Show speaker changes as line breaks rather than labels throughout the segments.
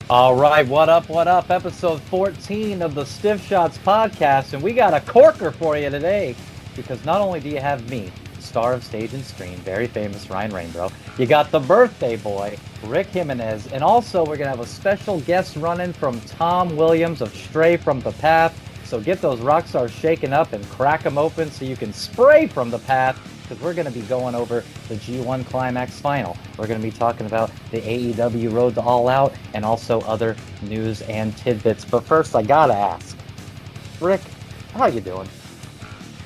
All right, what up, what up? Episode 14 of the Stiff Shots podcast, and we got a corker for you today because not only do you have me, star of stage and screen, very famous Ryan Rainbow, you got the birthday boy, Rick Jimenez, and also we're going to have a special guest running from Tom Williams of Stray from the Path. So get those rock stars shaken up and crack them open so you can spray from the path because we're going to be going over the G1 Climax final. We're going to be talking about the AEW Road to All Out and also other news and tidbits. But first, I got to ask, Rick, how you doing?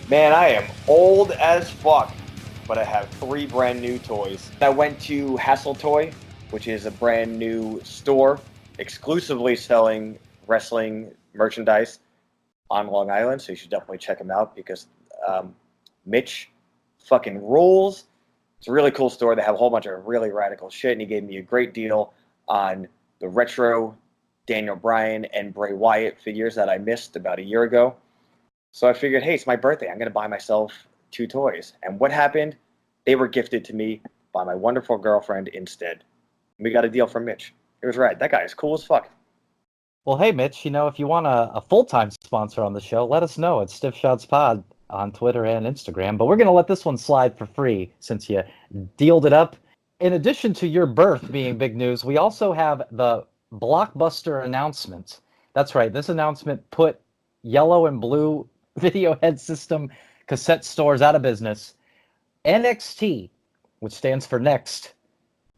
Man, I am old as fuck, but I have 3 brand new toys. I went to Hassle Toy, which is a brand new store exclusively selling wrestling merchandise on Long Island, so you should definitely check them out because Mitch fucking rules. It's a really cool store. They have a whole bunch of really radical shit, and he gave me a great deal on the retro Daniel Bryan and Bray Wyatt figures that I missed about a year ago. So I figured, hey, it's my birthday. I'm going to buy myself 2 toys. And what happened? They were gifted to me by my wonderful girlfriend instead. We got a deal from Mitch. It was right. That guy is cool as fuck.
Well, hey, Mitch, if you want a full-time sponsor on the show, let us know at Stiff Shots Pod on Twitter and Instagram. But we're going to let this one slide for free since you dealed it up. In addition to your birth being big news, we also have the blockbuster announcement. That's right. This announcement put yellow and blue video head system cassette stores out of business. NXT, which stands for Next,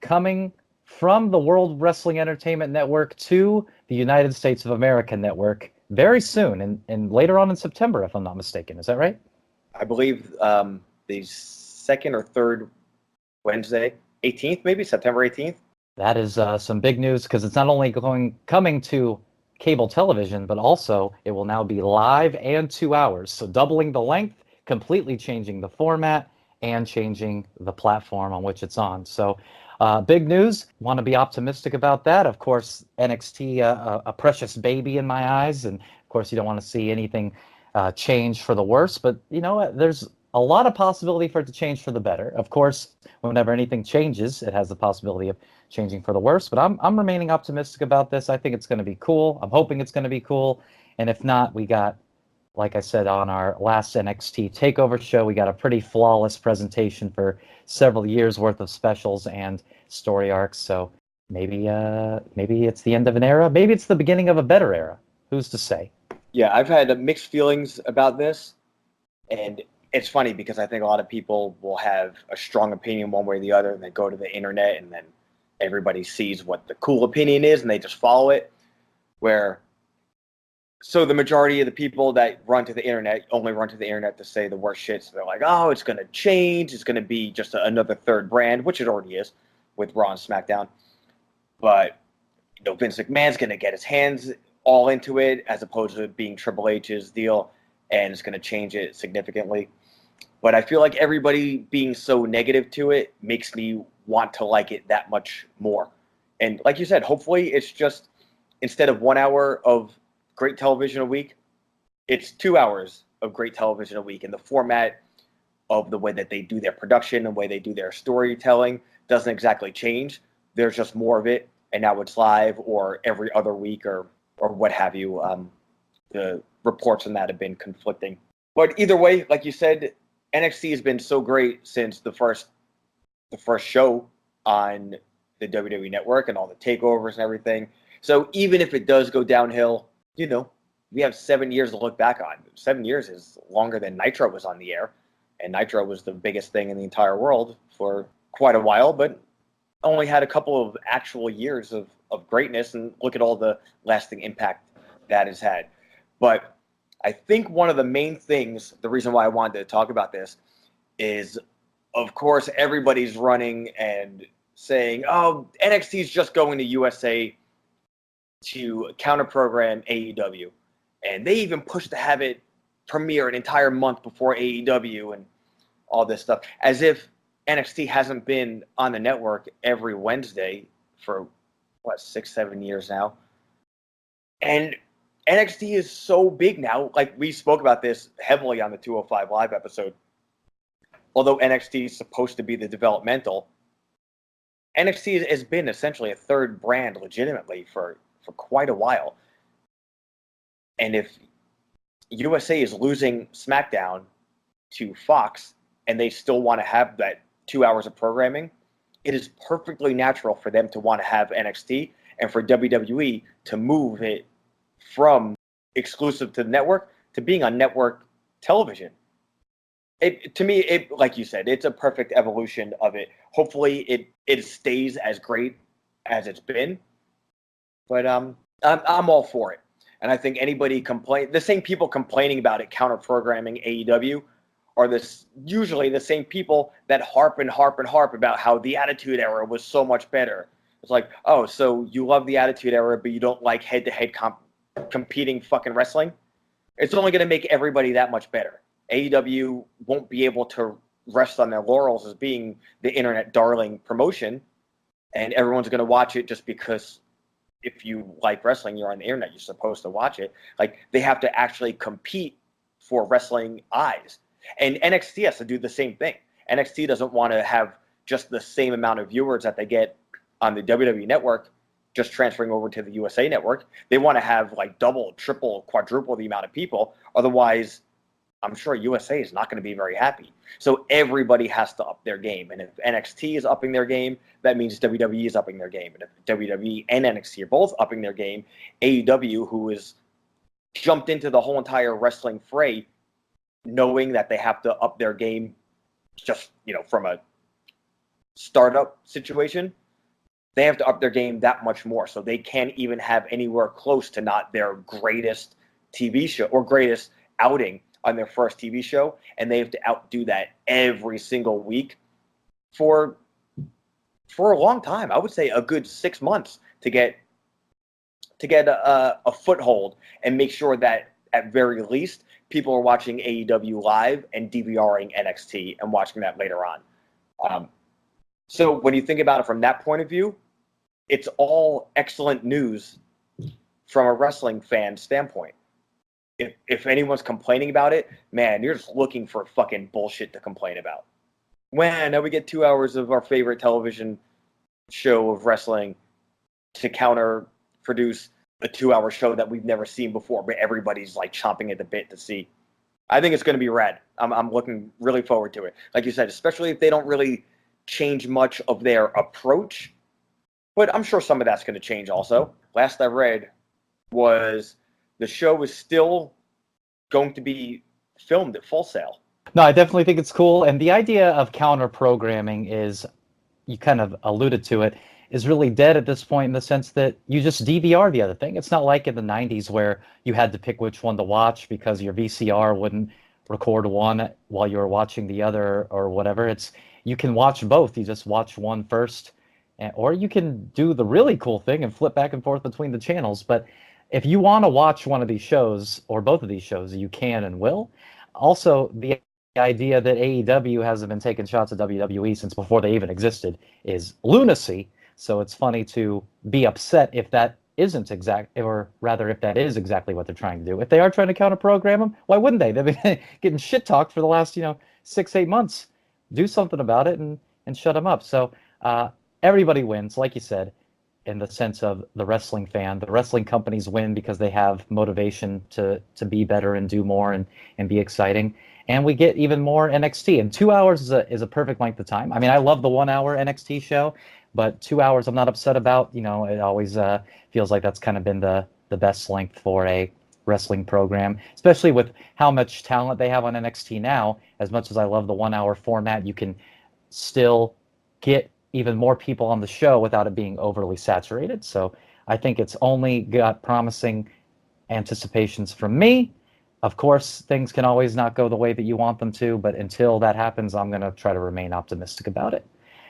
coming from the World Wrestling Entertainment Network to the United States of America Network very soon, and later on in September, if I'm not mistaken. Is that right?
I believe the second or third Wednesday, 18th maybe, September 18th.
That is some big news because it's not only coming to cable television, but also it will now be live and 2 hours. So doubling the length, completely changing the format, and changing the platform on which it's on. So big news. Want to be optimistic about that. Of course, NXT, a precious baby in my eyes. And of course, you don't want to see anything change for the worse. But you know what? There's a lot of possibility for it to change for the better. Of course, whenever anything changes, it has the possibility of changing for the worse. But I'm remaining optimistic about this. I think it's going to be cool. I'm hoping it's going to be cool. And if not, we got, like I said on our last NXT Takeover show, we got a pretty flawless presentation for several years worth of specials and story arcs. So maybe it's the end of an era. Maybe it's the beginning of a better era. Who's to say?
Yeah, I've had mixed feelings about this. And it's funny because I think a lot of people will have a strong opinion one way or the other, and they go to the internet, and then everybody sees what the cool opinion is, and they just follow it. So the majority of the people that run to the internet only run to the internet to say the worst shit. So they're like, oh, it's going to change. It's going to be just another third brand, which it already is with Raw and SmackDown. But Vince McMahon's going to get his hands all into it as opposed to it being Triple H's deal, and it's going to change it significantly. But I feel like everybody being so negative to it makes me want to like it that much more. And like you said, hopefully it's just instead of 1 hour of great television a week, it's 2 hours of great television a week. And the format of the way that they do their production, the way they do their storytelling doesn't exactly change. There's just more of it. And now it's live or every other week or what have you. The reports on that have been conflicting. But either way, like you said, NXT has been so great since the first show on the WWE Network and all the takeovers and everything. So even if it does go downhill, we have 7 years to look back on. 7 years is longer than Nitro was on the air, and Nitro was the biggest thing in the entire world for quite a while, but only had a couple of actual years of greatness, and look at all the lasting impact that has had. But I think one of the main things, the reason why I wanted to talk about this is, of course, everybody's running and saying, oh, NXT is just going to USA to counter-program AEW. And they even pushed to have it premiere an entire month before AEW and all this stuff, as if NXT hasn't been on the network every Wednesday for, 6, 7 years now. And NXT is so big now. Like, we spoke about this heavily on the 205 Live episode. Although NXT is supposed to be the developmental, NXT has been essentially a third brand legitimately for for quite a while. And if USA is losing SmackDown to Fox and they still want to have that 2 hours of programming, it is perfectly natural for them to want to have NXT and for WWE to move it from exclusive to the network to being on network television. To me, like you said, it's a perfect evolution of it. Hopefully, it stays as great as it's been. But I'm all for it, and I think anybody the same people complaining about it counter programming AEW are usually the same people that harp about how the Attitude Era was so much better. It's like, oh, so you love the Attitude Era, but you don't like head-to-head competing fucking wrestling? It's only going to make everybody that much better. AEW won't be able to rest on their laurels as being the internet darling promotion, and everyone's going to watch it just because if you like wrestling, you're on the internet, you're supposed to watch it. Like, they have to actually compete for wrestling eyes. And NXT has to do the same thing. NXT doesn't want to have just the same amount of viewers that they get on the WWE network just transferring over to the USA network. They want to have like double, triple, quadruple the amount of people. Otherwise, I'm sure USA is not going to be very happy. So everybody has to up their game. And if NXT is upping their game, that means WWE is upping their game. And if WWE and NXT are both upping their game, AEW, who has jumped into the whole entire wrestling fray, knowing that they have to up their game just, from a startup situation, they have to up their game that much more. So they can't even have anywhere close to not their greatest TV show or greatest outing on their first TV show. And they have to outdo that every single week for a long time. I would say a good 6 months to get a foothold and make sure that at very least people are watching AEW live and DVRing NXT and watching that later on. So when you think about it from that point of view, it's all excellent news from a wrestling fan standpoint. If anyone's complaining about it, man, you're just looking for fucking bullshit to complain about. When now we get 2 hours of our favorite television show of wrestling to counter produce a 2 hour show that we've never seen before, but everybody's like chomping at the bit to see. I think it's going to be rad. I'm looking really forward to it. Like you said, especially if they don't really change much of their approach, but I'm sure some of that's going to change also. Last I read was the show is still going to be filmed at Full Sail.
No, I definitely think it's cool. And the idea of counter programming is, you kind of alluded to it, is really dead at this point in the sense that you just DVR the other thing. It's not like in the 90s where you had to pick which one to watch because your VCR wouldn't record one while you were watching the other or whatever. You can watch both. You just watch one first, or you can do the really cool thing and flip back and forth between the channels. But if you want to watch one of these shows or both of these shows, you can and will. Also, the idea that AEW hasn't been taking shots at WWE since before they even existed is lunacy. So it's funny to be upset if that isn't or rather if that is exactly what they're trying to do. If they are trying to counter program them, why wouldn't they? They've been getting shit talked for the last 6-8 months. Do something about it and shut them up. So everybody wins, like you said, in the sense of the wrestling fan. The wrestling companies win because they have motivation to be better and do more and be exciting. And we get even more NXT. And 2 hours is a perfect length of time. I mean, I love the 1 hour NXT show, but 2 hours I'm not upset about. It always feels like that's kind of been the best length for a wrestling program, especially with how much talent they have on NXT now. As much as I love the 1 hour format, you can still get even more people on the show without it being overly saturated. So I think it's only got promising anticipations from me. Of course, things can always not go the way that you want them to, but until that happens, I'm going to try to remain optimistic about it.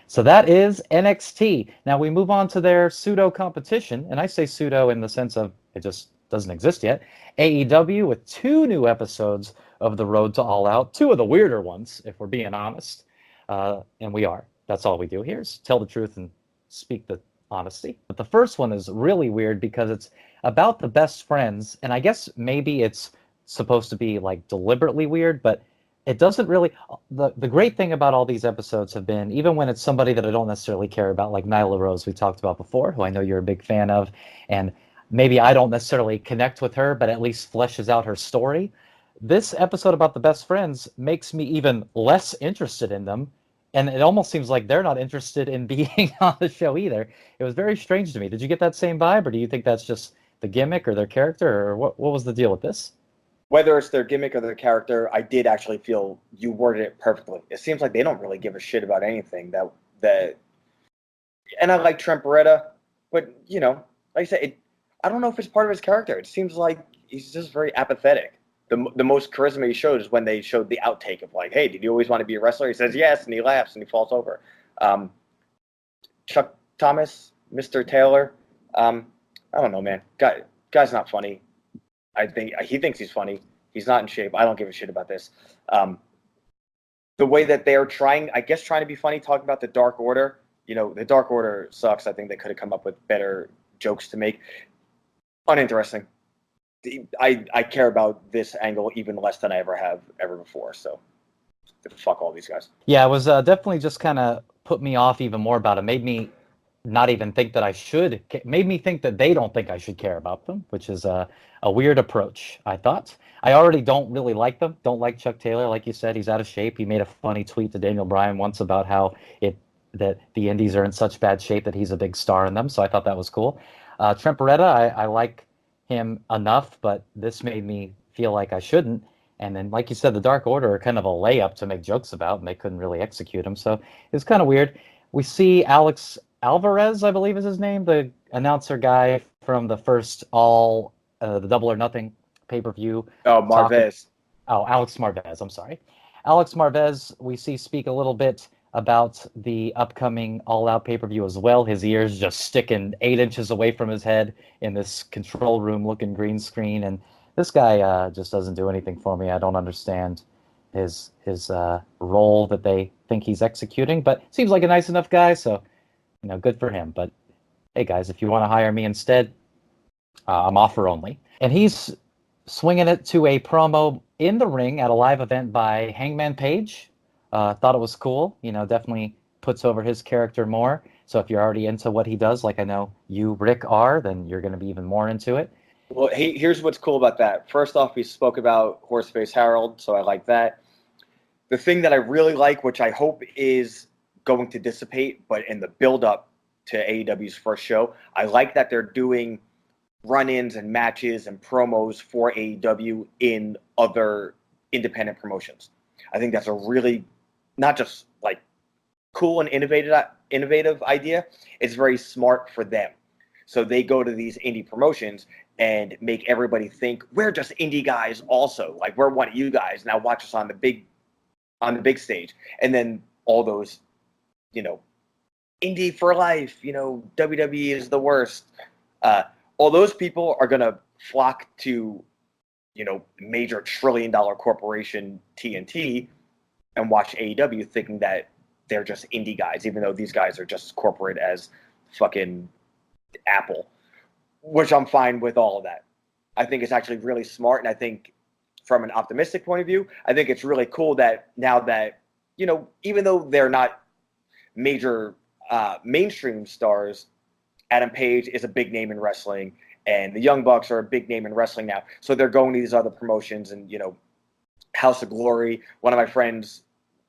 So that is NXT. Now we move on to their pseudo competition, and I say pseudo in the sense of it just doesn't exist yet. AEW with 2 new episodes of The Road to All Out, 2 of the weirder ones, if we're being honest, and we are. That's all we do here is tell the truth and speak the honesty. But the first one is really weird because it's about the best friends, and I guess maybe it's supposed to be like deliberately weird, but it doesn't really. The great thing about all these episodes have been, even when it's somebody that I don't necessarily care about, like Nyla Rose we talked about before, who I know you're a big fan of, and maybe I don't necessarily connect with her, but at least fleshes out her story. This episode about the best friends makes me even less interested in them, and it almost seems like they're not interested in being on the show either. It was very strange to me. Did you get that same vibe, or do you think that's just the gimmick or their character, or what was the deal with this?
Whether it's their gimmick or their character, I did actually feel you worded it perfectly. It seems like they don't really give a shit about anything that. And I like Trent Beretta, but like I said, I don't know if it's part of his character. It seems like he's just very apathetic. The most charisma he showed is when they showed the outtake of like, hey, did you always want to be a wrestler? He says yes, and he laughs and he falls over. Chuck Thomas, Mr. Taylor. I don't know, man. Guy's not funny. I think he thinks he's funny. He's not in shape. I don't give a shit about this. The way that they're trying to be funny, talking about the Dark Order. The Dark Order sucks. I think they could have come up with better jokes to make. Uninteresting. I care about this angle even less than I ever before. So, fuck all these guys.
Yeah, it was definitely just kind of put me off even more about it. Made me not even think that I should. Made me think that they don't think I should care about them, which is a weird approach, I thought. I already don't really like them. Don't like Chuck Taylor, like you said. He's out of shape. He made a funny tweet to Daniel Bryan once about how that the Indies are in such bad shape that he's a big star in them. So I thought that was cool. Trent Beretta, I like him enough, but this made me feel like I shouldn't. And then, like you said, the Dark Order are kind of a layup to make jokes about, and they couldn't really execute them. So it's kind of weird. We see Alex Alvarez, I believe is his name, the announcer guy from the first the Double or Nothing pay-per-view.
Oh, Marvez.
Alex Marvez, I'm sorry. Alex Marvez, we see speak a little bit about the upcoming All Out pay-per-view as well. His ears just sticking 8 inches away from his head in this control room looking green screen. And this guy just doesn't do anything for me. I don't understand his role that they think he's executing, but seems like a nice enough guy, so good for him. But hey, guys, if you want to hire me instead, I'm offer only. And he's swinging it to a promo in the ring at a live event by Hangman Page. Thought it was cool. Definitely puts over his character more. So if you're already into what he does, like I know you, Rick, are, then you're going to be even more into it.
Well, here's what's cool about that. First off, we spoke about Horseface Harold, so I like that. The thing that I really like, which I hope is going to dissipate, but in the build-up to AEW's first show, I like that they're doing run-ins and matches and promos for AEW in other independent promotions. I think that's a really not just like cool and innovative idea. It's very smart for them. So they go to these indie promotions and make everybody think we're just indie guys also. Like we're one of you guys. Now watch us on the big stage. And then all those, indie for life, WWE is the worst. All those people are going to flock to, major $1 trillion corporation TNT and watch AEW thinking that they're just indie guys, even though these guys are just as corporate as fucking Apple, which I'm fine with all of that. I think it's actually really smart. And I think from an optimistic point of view, I think it's really cool that now that, even though they're not major mainstream stars, Adam Page is a big name in wrestling, and the Young Bucks are a big name in wrestling now. So they're going to these other promotions, and House of Glory. One of my friends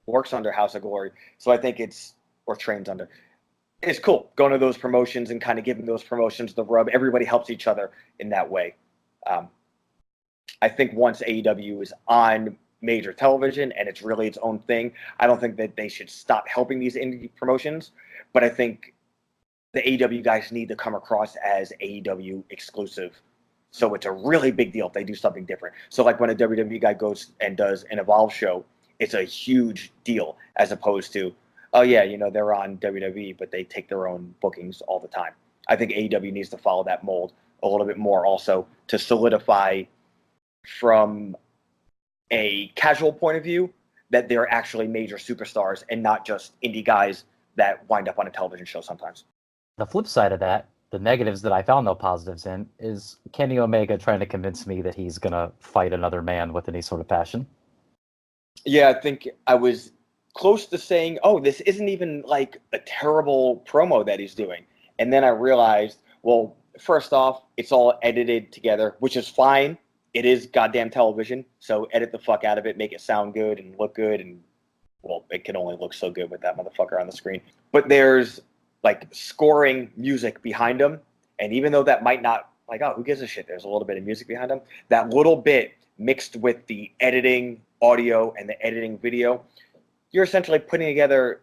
works under House of Glory, so I think or trains under. It's cool going to those promotions and kind of giving those promotions the rub. Everybody helps each other in that way. I think once AEW is on major television and it's really its own thing, I don't think that they should stop helping these indie promotions, but I think the AEW guys need to come across as AEW exclusive. So it's a really big deal if they do something different. So like when a WWE guy goes and does an Evolve show, it's a huge deal as opposed to, oh yeah, they're on WWE, but they take their own bookings all the time. I think AEW needs to follow that mold a little bit more also to solidify from a casual point of view that they're actually major superstars and not just indie guys that wind up on a television show sometimes.
The flip side of that, the negatives that I found no positives in, is Kenny Omega trying to convince me that he's going to fight another man with any sort of passion.
Yeah, I think I was close to saying, oh, this isn't even like a terrible promo that he's doing. And then I realized, well, First off, it's all edited together, which is fine. It is goddamn television, so edit the fuck out of it, make it sound good and look good, and well, it can only look so good with that motherfucker on the screen. But there's like scoring music behind them, and even though that might not, like, oh, who gives a shit? There's a little bit of music behind them. That little bit mixed with the editing audio and the editing video, you're essentially putting together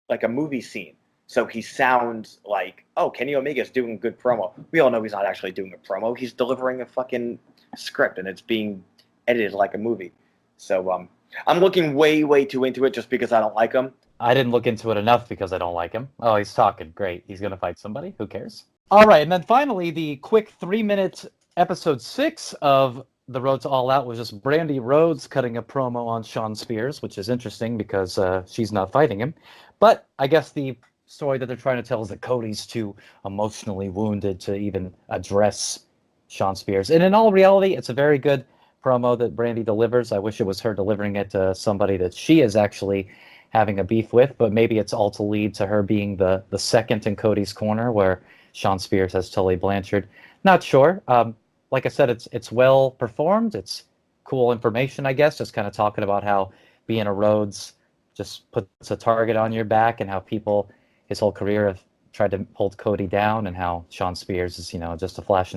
like a movie scene. So he sounds like, oh, Kenny Omega's doing good promo. We all know he's not actually doing a promo. He's delivering a fucking script, and it's being edited like a movie. So I'm looking way, way too into it just because I don't like him.
I didn't look into it enough because I don't like him. Oh, he's talking. Great. He's going to fight somebody. Who cares? All right. And then finally, the quick 3-minute episode 6 of The Road to All Out was just Brandy Rhodes cutting a promo on Shawn Spears, which is interesting because she's not fighting him. But I guess the story that they're trying to tell is that Cody's too emotionally wounded to even address Shawn Spears. And in all reality, it's a very good promo that Brandy delivers. I wish it was her delivering it to somebody that she is actually having a beef with, but maybe it's all to lead to her being the second in Cody's corner where Shawn Spears has Tully Blanchard. Not sure. Like I said, it's well performed. It's cool information, I guess, just kind of talking about how being a Rhodes just puts a target on your back and how people his whole career have tried to hold Cody down, and how Shawn Spears is, just a flash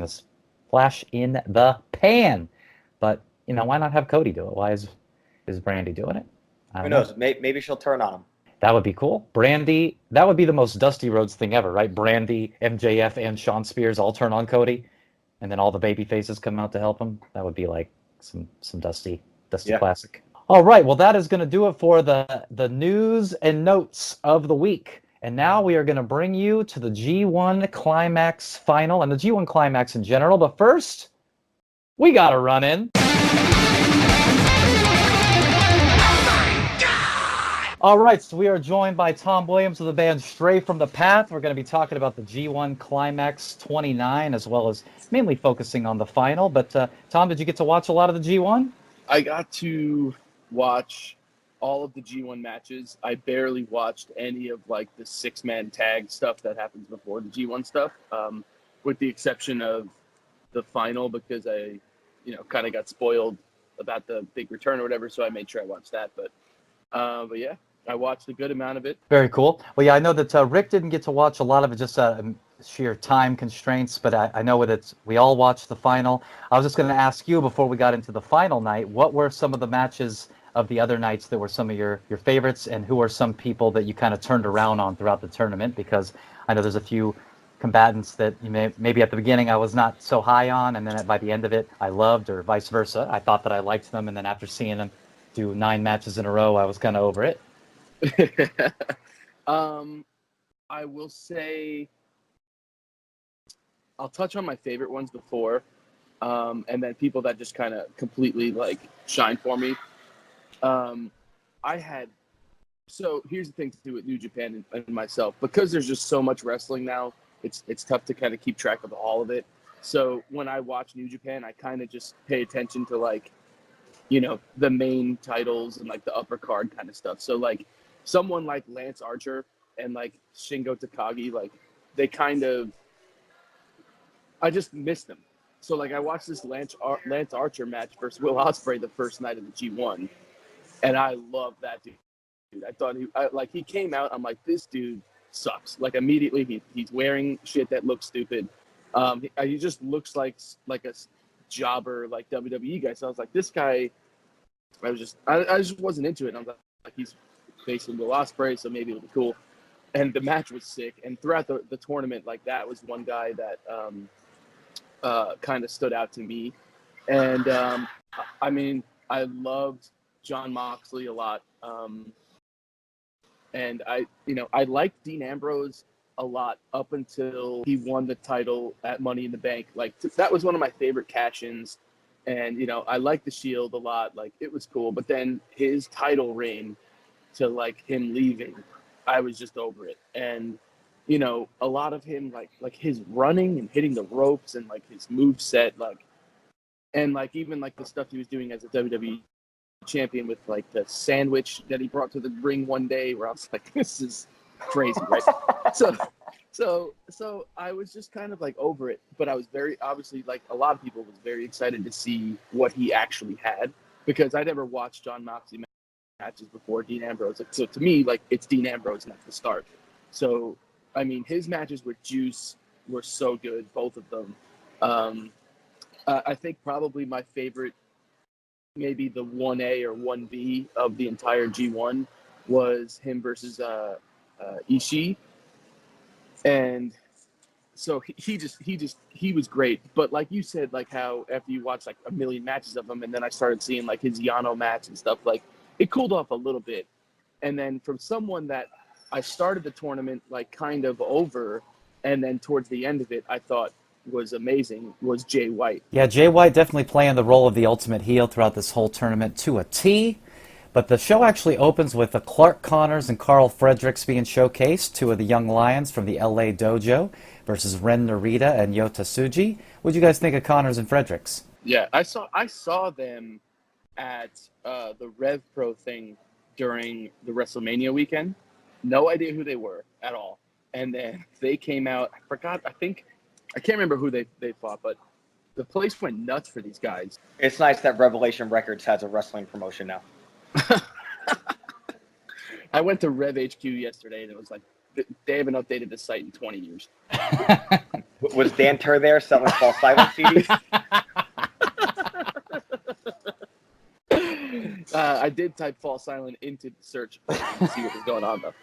in the pan. But, why not have Cody do it? Why is Brandy doing it?
Who knows? Maybe she'll turn on him.
That would be cool. Brandy, that would be the most Dusty Rhodes thing ever, right? Brandy, MJF, and Shawn Spears all turn on Cody, and then all the baby faces come out to help him. That would be like some Dusty classic. All right, well, that is going to do it for the news and notes of the week. And now we are going to bring you to the G1 Climax final and the G1 Climax in general. But first, we got to run in. All right, so we are joined by Tom Williams of the band Stray from the Path. We're going to be talking about the G1 Climax 29, as well as mainly focusing on the final. But Tom, did you get to watch a lot of the G1?
I got to watch all of the G1 matches. I barely watched any of like the 6-man tag stuff that happens before the G1 stuff, with the exception of the final, because I, kind of got spoiled about the big return or whatever. So I made sure I watched that. But yeah, I watched a good amount of it.
Very cool. Well, yeah, I know that Rick didn't get to watch a lot of it, just sheer time constraints, but I know that we all watched the final. I was just going to ask you before we got into the final night, what were some of the matches of the other nights that were some of your favorites, and who are some people that you kind of turned around on throughout the tournament? Because I know there's a few combatants that maybe at the beginning I was not so high on, and then by the end of it I loved, or vice versa. I thought that I liked them, and then after seeing them do 9 matches in a row, I was kind of over it.
I will say I'll touch on my favorite ones before, and then people that just kind of completely like shine for me. So here's the thing to do with New Japan and myself, because there's just so much wrestling now. It's tough to kind of keep track of all of it. So when I watch New Japan, I kind of just pay attention to like, the main titles and like the upper card kind of stuff. So like someone like Lance Archer and like Shingo Takagi, like they I just missed them. So like I watched this Lance Archer match versus Will Ospreay the first night of the G1, and I love that dude. I thought he came out. I'm like, this dude sucks. Like immediately he's wearing shit that looks stupid. He just looks like a jobber, like WWE guy. So I was like, this guy. I just wasn't into it. And I was like, he's facing Will Ospreay, so maybe it'll be cool. And the match was sick. And throughout the tournament, like that was one guy that kind of stood out to me. And I mean, I loved Jon Moxley a lot. And I liked Dean Ambrose a lot up until he won the title at Money in the Bank. Like that was one of my favorite cash-ins. And, I liked the Shield a lot. Like it was cool. But then his title reign to like him leaving, I was just over it. And, a lot of him, like his running and hitting the ropes and like his move set, and like even like the stuff he was doing as a WWE champion with like the sandwich that he brought to the ring one day, where I was like, this is crazy, right? So I was just kind of like over it, but I was very obviously like a lot of people was very excited to see what he actually had because I never watched John Moxley matches before Dean Ambrose. So to me, like it's Dean Ambrose and that's the start. So I mean, his matches with Juice were so good, both of them. Um, I think probably my favorite, maybe the 1A or 1B of the entire G1 was him versus Ishii. And so he was great. But like you said, like how after you watch like a million matches of him, and then I started seeing like his Yano match and stuff, like it cooled off a little bit. And then from someone that I started the tournament like kind of over, and then towards the end of it, I thought was amazing was Jay White.
Yeah, Jay White definitely playing the role of the ultimate heel throughout this whole tournament to a T. But the show actually opens with the Clark Connors and Carl Fredericks being showcased, two of the young lions from the LA dojo, versus Ren Narita and Yota Tsuji. What do you guys think of Connors and Fredericks?
Yeah, I saw them at the Rev Pro thing during the WrestleMania weekend. No idea who they were at all. And then they came out. I can't remember who they fought, but the place went nuts for these guys.
It's nice that Revelation Records has a wrestling promotion now.
I went to Rev HQ yesterday, and it was like they haven't updated the site in 20 years.
Was Dan Tur there selling false silent CDs?
I did type false silent into the search to see what was going on, though.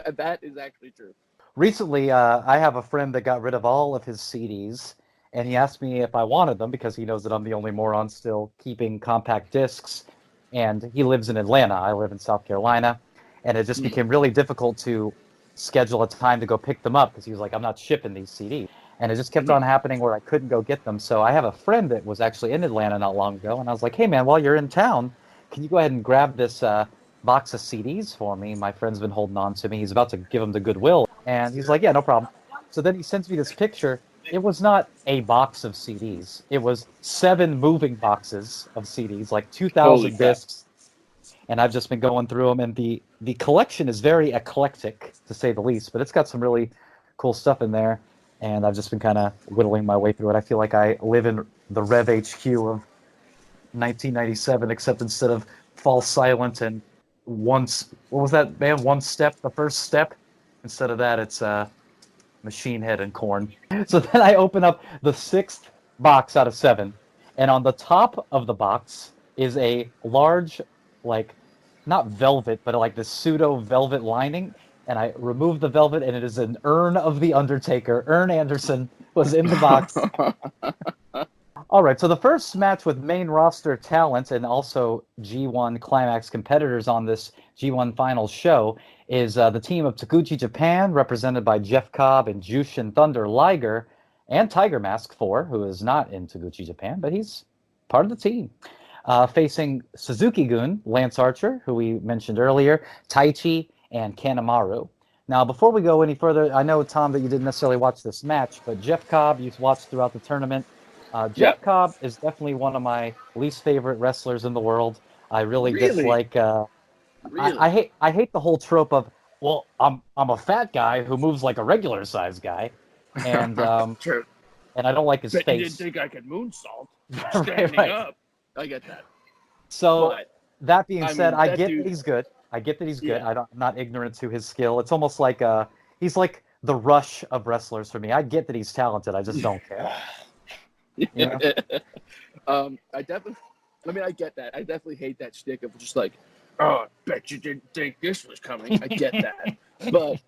And that is actually true.
Recently, I have a friend that got rid of all of his CDs, and he asked me if I wanted them because he knows that I'm the only moron still keeping compact discs. And he lives in Atlanta. I live in South Carolina. And it just became really difficult to schedule a time to go pick them up because he was like, I'm not shipping these CDs. And it just kept on happening where I couldn't go get them. So I have a friend that was actually in Atlanta not long ago. And I was like, hey, man, while you're in town, can you go ahead and grab this box of CDs for me? My friend's been holding on to me. He's about to give them to Goodwill. And he's like, yeah, no problem. So then he sends me this picture. It was not a box of CDs. It was 7 moving boxes of CDs, like 2,000 discs. And I've just been going through them. And the collection is very eclectic, to say the least. But it's got some really cool stuff in there. And I've just been kind of whittling my way through it. I feel like I live in the Rev HQ of 1997, except instead of False Silent and what was that band? One Step, the first step. Instead of that, it's Machine Head and Korn. So then I open up the 6th box out of 7, and on the top of the box is a large, like, not velvet, but like this pseudo velvet lining. And I remove the velvet, and it is an urn of the Undertaker. Ern Anderson was in the box. All right, so the first match with main roster talent and also G1 Climax competitors on this G1 Finals show is the team of Taguchi Japan, represented by Jeff Cobb and Jushin Thunder Liger, and Tiger Mask 4, who is not in Taguchi Japan, but he's part of the team. Facing Suzuki-gun, Lance Archer, who we mentioned earlier, Taichi, and Kanemaru. Now, before we go any further, I know, Tom, that you didn't necessarily watch this match, but Jeff Cobb, you've watched throughout the tournament. Jeff Cobb is definitely one of my least favorite wrestlers in the world. I really dislike. I hate the whole trope of, well, I'm a fat guy who moves like a regular sized guy, and
True.
and I don't like his
Bet
face.
you didn't think I could moonsault
Right,
standing up. I get that.
So
But,
that being said,
mean,
I
that
get
dude-
that he's good. I get that he's good.
Yeah.
I'm not ignorant to his skill. It's almost like he's like the Rush of wrestlers for me. I get that he's talented. I just don't care. Yeah.
I get that. I definitely hate that shtick of just like, oh, I bet you didn't think this was coming. I get that. But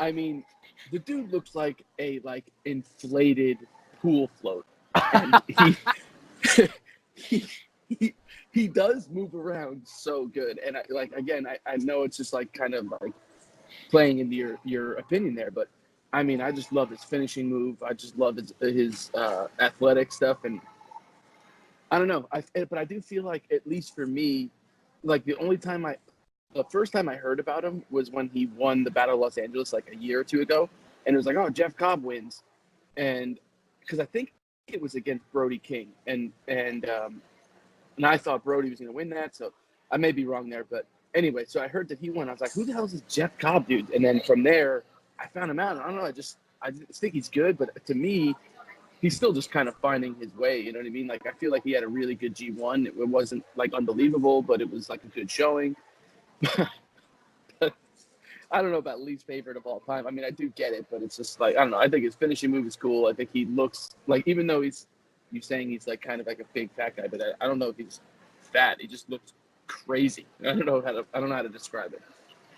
I mean, the dude looks like a like inflated pool float. And he does move around so good. And I know it's just like kind of like playing into your opinion there, but I mean, I just love his finishing move. I just love his athletic stuff, and I don't know. But I do feel like, at least for me, like the first time I heard about him was when he won the Battle of Los Angeles like a year or two ago, and it was like, oh, Jeff Cobb wins, and because I think it was against Brody King, and I thought Brody was going to win that, so I may be wrong there, but anyway, so I heard that he won. I was like, who the hell is this Jeff Cobb dude? And then from there, I found him out. I don't know. I just think he's good, but to me, he's still just kind of finding his way. You know what I mean? Like, I feel like he had a really good G1. It wasn't like unbelievable, but it was like a good showing. I don't know about least favorite of all time. I mean, I do get it, but it's just like, I don't know. I think his finishing move is cool. I think he looks like, even though you're saying he's like kind of like a big fat guy, but I don't know if he's fat. He just looks crazy. I don't know how to describe it,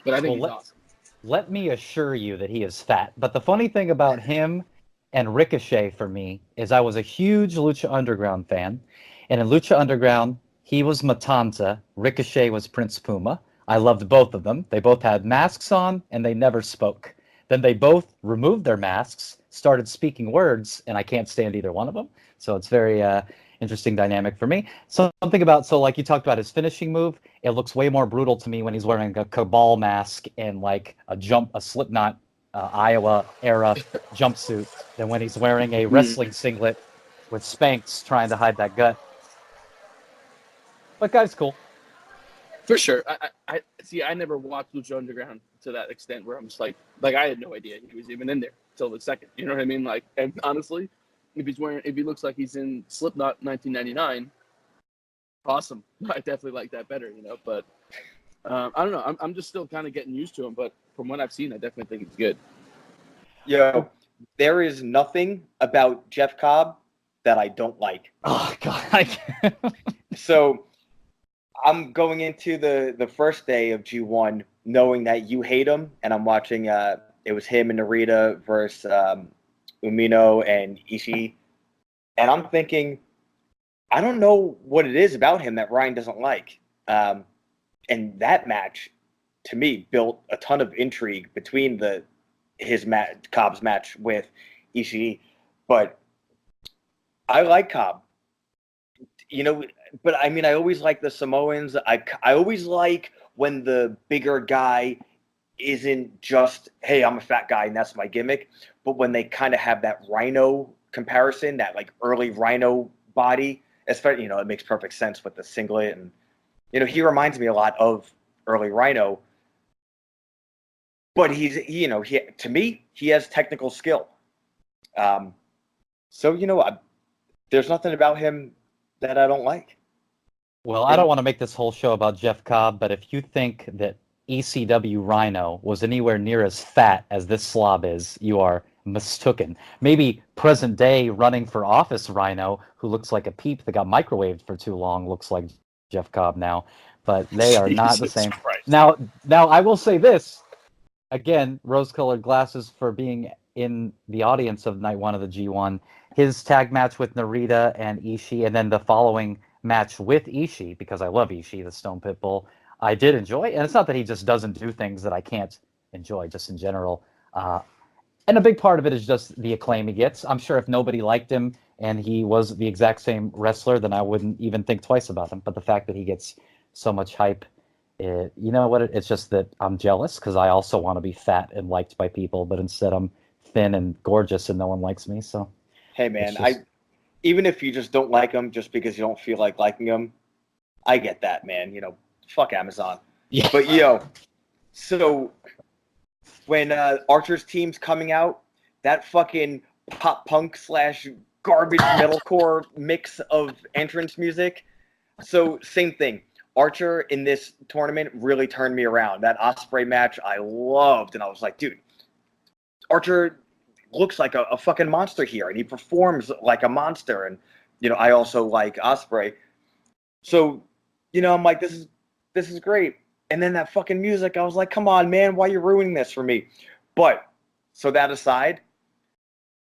but I think he's awesome.
Let me assure you that he is fat. But the funny thing about him and Ricochet for me is I was a huge Lucha Underground fan. And in Lucha Underground, he was Matanza. Ricochet was Prince Puma. I loved both of them. They both had masks on, and they never spoke. Then they both removed their masks, started speaking words, and I can't stand either one of them. So it's very interesting dynamic for me. Something about, so like you talked about his finishing move, it looks way more brutal to me when he's wearing a Cabal mask and like a Slipknot Iowa era jumpsuit than when he's wearing a wrestling singlet with Spanx trying to hide that gut. But guy's cool.
For sure. I see. I never watched Lucha Underground to that extent where I'm just like I had no idea he was even in there till the second. You know what I mean? Like, and honestly, if he looks like he's in Slipknot 1999, awesome. I definitely like that better. You know, but I don't know. I'm just still kind of getting used to him. But from what I've seen, I definitely think he's good.
Yo, there is nothing about Jeff Cobb that I don't like.
Oh God.
So I'm going into the first day of G1 knowing that you hate him, and I'm watching. It was him and Narita versus Umino and Ishii, and I'm thinking, I don't know what it is about him that Ryan doesn't like. And that match, to me, built a ton of intrigue between Cobb's match with Ishii, but I like Cobb. You know, but I mean, I always like the Samoans. I always like when the bigger guy isn't just, hey, I'm a fat guy and that's my gimmick, but when they kind of have that Rhino comparison, that like early Rhino body, especially, you know, it makes perfect sense with the singlet, and you know, he reminds me a lot of early Rhino. But to me, he has technical skill. So you know, there's nothing about him that I don't like.
Well, I don't want to make this whole show about Jeff Cobb, but if you think that ECW Rhino was anywhere near as fat as this slob is, you are mistaken. Maybe present day running for office Rhino, who looks like a peep that got microwaved for too long, looks like Jeff Cobb now, but they are not the same.
Christ.
Now I will say this, again, rose-colored glasses for being in the audience of night one of the G1. His tag match with Narita and Ishii, and then the following match with Ishii, because I love Ishii, the Stone Pitbull, I did enjoy. And it's not that he just doesn't do things that I can't enjoy, just in general. And a big part of it is just the acclaim he gets. I'm sure if nobody liked him and he was the exact same wrestler, then I wouldn't even think twice about him. But the fact that he gets so much hype, you know what? It's just that I'm jealous because I also want to be fat and liked by people, but instead I'm thin and gorgeous and no one likes me. So,
hey man, even if you just don't like him just because you don't feel like liking him, I get that, man. You know, fuck Amazon.
Yeah.
But so when Archer's team's coming out, that fucking pop punk / garbage metalcore mix of entrance music. So same thing. Archer in this tournament really turned me around. That Ospreay match I loved, and I was like, dude, Archer looks like a fucking monster here, and he performs like a monster. And you know, I also like Ospreay. So, you know, I'm like, this is great. And then that fucking music, I was like, come on, man, why are you ruining this for me? But so that aside,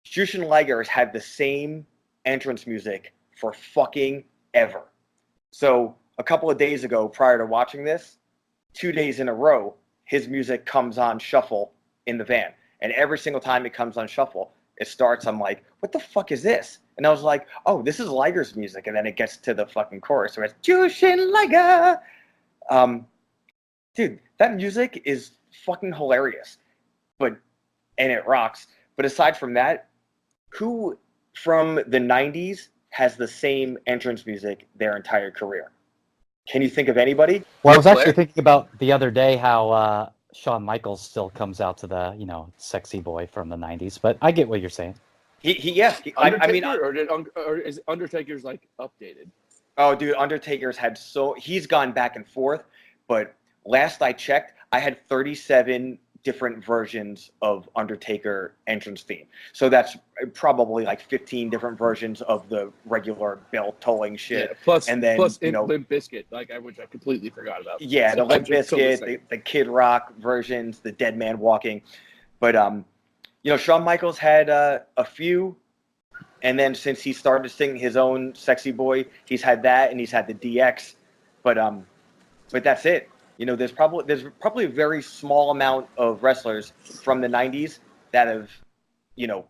Jushin Liger has had the same entrance music for fucking ever. So a couple of days ago, prior to watching this, 2 days in a row, his music comes on shuffle in the van. And every single time it comes on shuffle, it starts, I'm like, what the fuck is this? And I was like, oh, this is Liger's music. And then it gets to the fucking chorus where it's Jushin Liger. Dude, that music is fucking hilarious. And it rocks. But aside from that, who from the 90s has the same entrance music their entire career? Can you think of anybody?
Well, I was actually thinking about the other day how Shawn Michaels still comes out to the, sexy boy from the 90s, but I get what you're saying.
Undertaker, or is Undertaker's like updated?
Oh, dude, he's gone back and forth, but last I checked, I had 37 different versions of Undertaker entrance theme. So that's probably like 15 different versions of the regular bell tolling shit.
Yeah, plus
Limp
Bizkit, which I completely forgot about.
Yeah,
so
the Limp Bizkit, the Kid Rock versions, the Dead Man Walking. But Shawn Michaels had a few. And then since he started singing his own Sexy Boy, he's had that, and he's had the DX, but that's it. There's probably a very small amount of wrestlers from the '90s that have,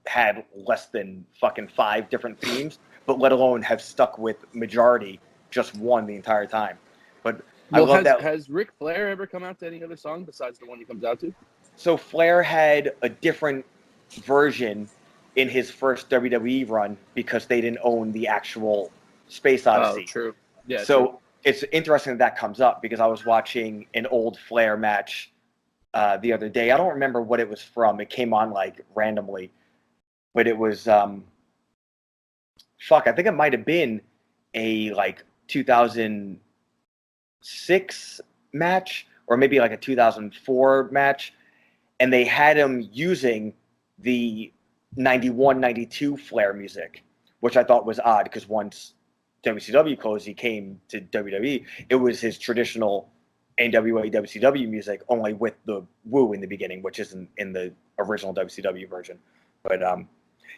had less than fucking 5 different themes, but let alone have stuck with majority just one the entire time. But I love that.
Has Ric Flair ever come out to any other song besides the one he comes out to?
So Flair had a different version in his first WWE run because they didn't own the actual Space Odyssey.
Oh, true. Yeah.
So
true.
It's interesting that comes up because I was watching an old Flair match the other day. I don't remember what it was from. It came on like randomly, but it was I think it might have been a like 2006 match or maybe like a 2004 match, and they had him using the 91, 92 Flair music, which I thought was odd because once WCW closed, he came to WWE. It was his traditional NWA WCW music, only with the woo in the beginning, which isn't in the original WCW version. But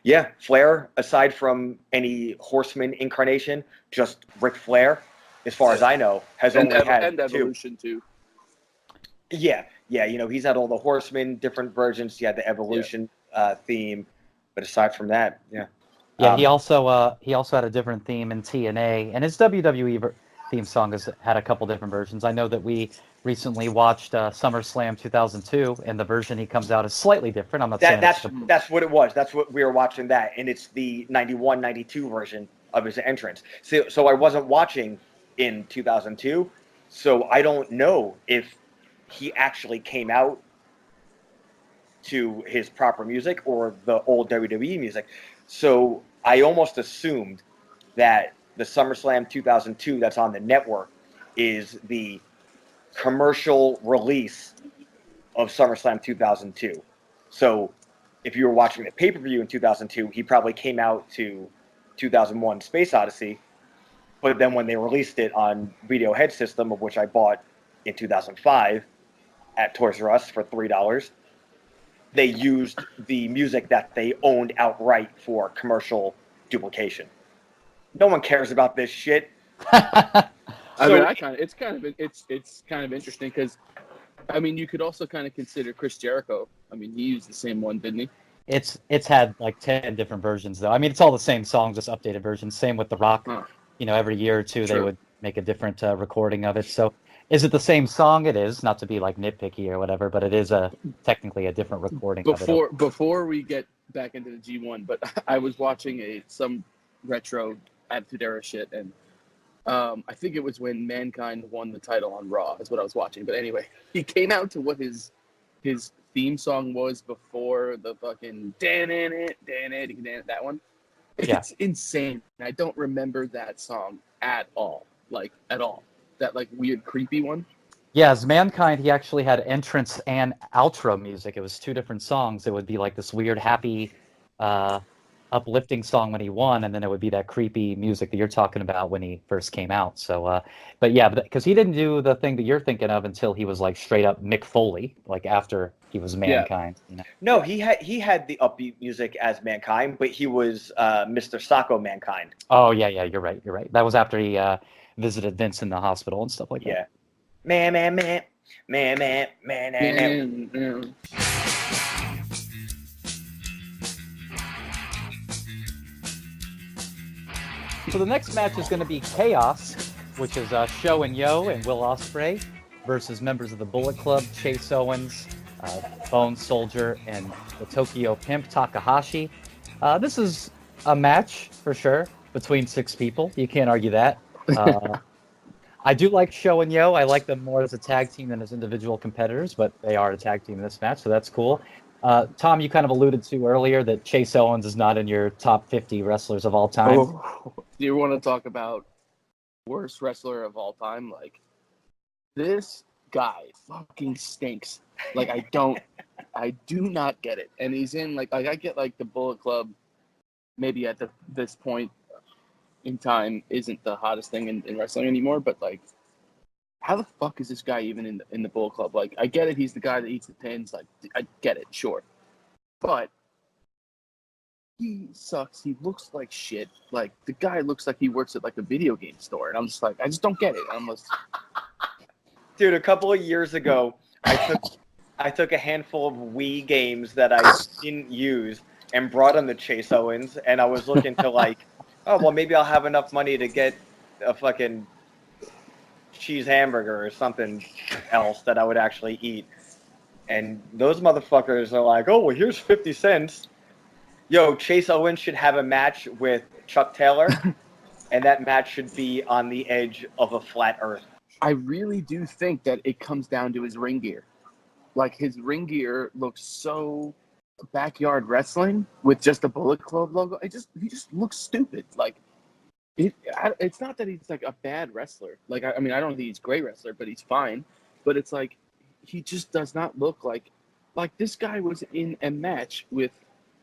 yeah, Flair, aside from any Horseman incarnation, just Ric Flair, as far as I know, has only had
and Evolution too.
Yeah, he's had all the Horsemen, different versions. He had the Evolution theme. But aside from that, yeah.
Yeah, he also had a different theme in TNA, and his WWE theme song has had a couple different versions. I know that we recently watched SummerSlam 2002, and the version he comes out is slightly different. I'm not saying
that's what it was. That's what we were watching that, and it's the 91, 92 version of his entrance. So I wasn't watching in 2002, so I don't know if he actually came out to his proper music or the old WWE music. So I almost assumed that the SummerSlam 2002 that's on the network is the commercial release of SummerSlam 2002. So if you were watching the pay-per-view in 2002, he probably came out to 2001 Space Odyssey, but then when they released it on Video Head System, of which I bought in 2005 at Toys R Us for $3, they used the music that they owned outright for commercial duplication. No one cares about this shit.
It's kind of interesting because, you could also kind of consider Chris Jericho. He used the same one, didn't he?
It's had like 10 different versions though. It's all the same songs, just updated versions. Same with The Rock. Huh. Every year or two they would make a different recording of it. So is it the same song? It is, not to be like nitpicky or whatever, but it is technically a different recording of it.
Before we get back into the G1, but I was watching some retro Attitude Era shit, and I think it was when Mankind won the title on Raw is what I was watching. But anyway, he came out to what his theme song was before the fucking that one. It's insane. I don't remember that song at all. That like weird creepy one.
Yeah, as Mankind, he actually had entrance and outro music. It was 2 different songs. It would be like this weird, happy, uplifting song when he won, and then it would be that creepy music that you're talking about when he first came out. So, because he didn't do the thing that you're thinking of until he was like straight up Mick Foley, like after he was Mankind.
Yeah. No, he had the upbeat music as Mankind, but he was Mr. Sacco Mankind.
Oh yeah, you're right. That was after he visited Vince in the hospital and stuff like that.
Yeah. Man.
So the next match is going to be Chaos, which is Sho and Yo and Will Ospreay versus members of the Bullet Club, Chase Owens, Bone Soldier, and the Tokyo Pimp Takahashi. This is a match for sure between 6 people. You can't argue that. I do like Show and Yo. I like them more as a tag team than as individual competitors, but they are a tag team in this match, so that's cool. Tom, you kind of alluded to earlier that Chase Owens is not in your top 50 wrestlers of all time.
Oh, do you want to talk about worst wrestler of all time? Like, this guy fucking stinks. Like, I do not get it. And he's in like I get like the Bullet Club. Maybe at this point in time isn't the hottest thing in wrestling anymore. But like, how the fuck is this guy even in the Bullet Club? Like, I get it. He's the guy that eats the pins. Like, I get it, sure. But he sucks. He looks like shit. Like, the guy looks like he works at like a video game store, and I'm just like, I just don't get it.
Dude, a couple of years ago, I took a handful of Wii games that I didn't use and brought them to Chase Owens, and I was looking to like, oh well, maybe I'll have enough money to get a fucking cheese hamburger or something else that I would actually eat. And those motherfuckers are like, oh well, here's 50 cents. Yo, Chase Owens should have a match with Chuck Taylor, and that match should be on the edge of a flat earth.
I really do think that it comes down to his ring gear. Like, his ring gear looks so backyard wrestling with just a Bullet Club logo. He just looks stupid. Like, it's not that he's like a bad wrestler. Like, I mean, I don't think he's a great wrestler, but he's fine. But it's like, he just does not look like this guy was in a match with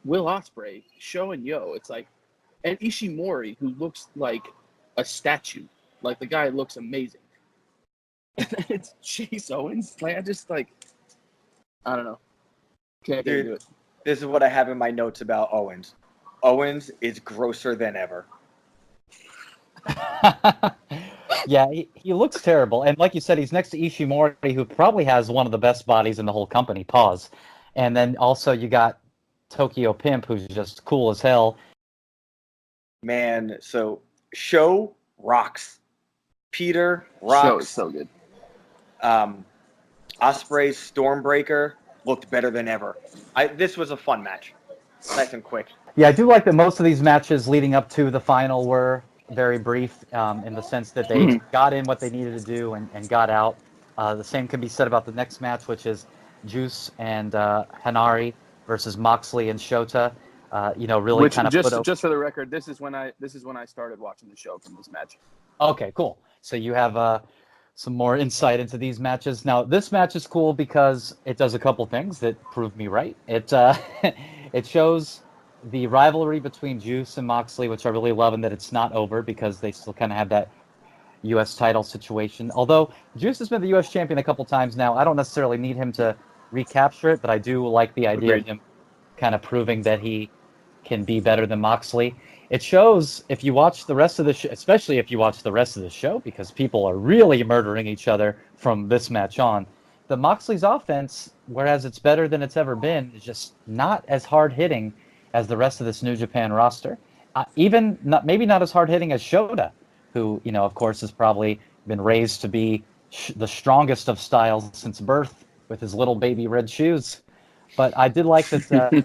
Will Ospreay, Show and Yo. It's like, and Ishimori, who looks like a statue. Like, the guy looks amazing. And it's Chase Owens. Like, I don't know. Can't get into it.
This is what I have in my notes about Owens. Owens is grosser than ever.
Yeah, he looks terrible. And like you said, he's next to Ishimori, who probably has one of the best bodies in the whole company. Pause. And then also you got Tokyo Pimp, who's just cool as hell.
Man, so Show rocks. Peter rocks.
Show is so good.
Ospreay's Stormbreaker looked better than ever. This was a fun match. Nice and quick.
Yeah, I do like that most of these matches leading up to the final were very brief in the sense that they got in what they needed to do and got out. The same can be said about the next match, which is Juice and Hanari versus Moxley and Shota. Really kind of
just for the record, this is when I started watching the show from this match.
Okay, cool. So you have some more insight into these matches. Now, this match is cool because it does a couple things that prove me right. It it shows the rivalry between Juice and Moxley, which I really love, and that it's not over because they still kind of have that U.S. title situation. Although Juice has been the U.S. champion a couple times now, I don't necessarily need him to recapture it, but I do like the idea of him kind of proving that he can be better than Moxley. It shows if you watch the rest of the show, especially if you watch the rest of the show, because people are really murdering each other from this match on. The Moxley's offense, whereas it's better than it's ever been, is just not as hard hitting as the rest of this New Japan roster. Maybe not as hard hitting as Shota, who of course has probably been raised to be the strongest of styles since birth with his little baby red shoes. But I did like that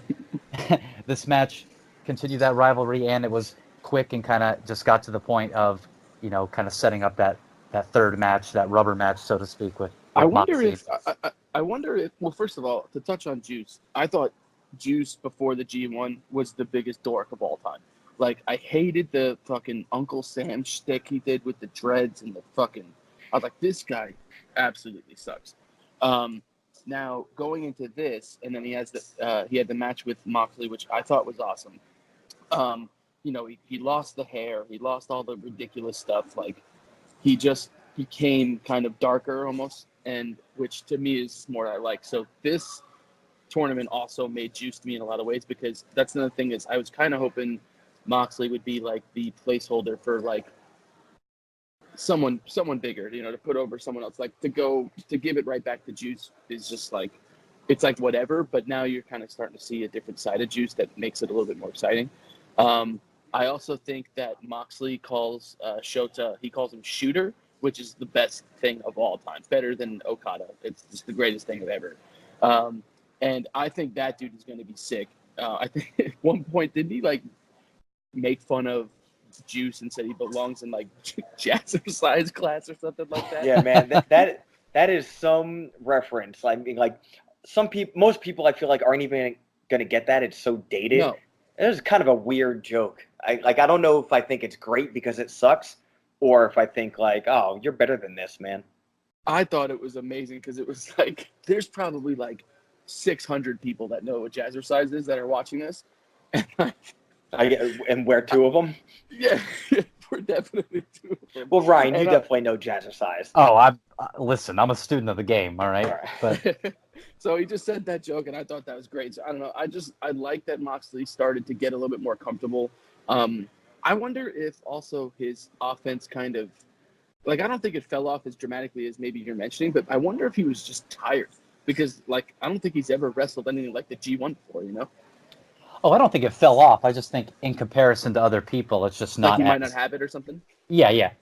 this match continued that rivalry, and it was quick and kind of just got to the point of kind of setting up that third match, that rubber match, so to speak, with
I wonder
Moxley.
if well, first of all, to touch on Juice, I thought Juice before the G1 was the biggest dork of all time. Like, I hated the fucking Uncle Sam shtick he did with the dreads and the fucking. I was like, this guy absolutely sucks. Now going into this, and then he had the match with Moxley, which I thought was awesome. He lost the hair, he lost all the ridiculous stuff. Like, he just became kind of darker almost, and which to me is more I like. So this tournament also made Juice to me in a lot of ways, because that's another thing is I was kind of hoping Moxley would be like the placeholder for like someone bigger, to put over someone else. Like, to give it right back to Juice is just like, it's like whatever, but now you're kind of starting to see a different side of Juice that makes it a little bit more exciting. I also think that Moxley calls Shota, he calls him Shooter, which is the best thing of all time, better than Okada. It's just the greatest thing of ever. And I think that dude is going to be sick. I think at one point, didn't he like make fun of Juice and said he belongs in like jazzercise class or something like that.
Yeah, man, that is some reference. I mean, like most people, I feel like aren't even gonna get that. It's so dated.
No.
It was kind of a weird joke. I don't know if I think it's great because it sucks, or if I think like, oh, you're better than this, man.
I thought it was amazing because it was like there's probably like 600 people that know what jazzercise is that are watching this, and like,
And we're two of them.
yeah, we're definitely two of them.
Well, Ryan, you
And
definitely know jazzercise.
Oh, listen. I'm a student of the game. All right,
All right.
but
So he just said that joke, and I thought that was great. So I don't know. I like that Moxley started to get a little bit more comfortable. I wonder if also his offense kind of like I don't think it fell off as dramatically as maybe you're mentioning, but I wonder if he was just tired because like I don't think he's ever wrestled anything like the G1 before, you know?
oh, I don't think it fell off. I just think in comparison to other people, it's just
Like
not.
he might not have it or something.
Yeah, yeah.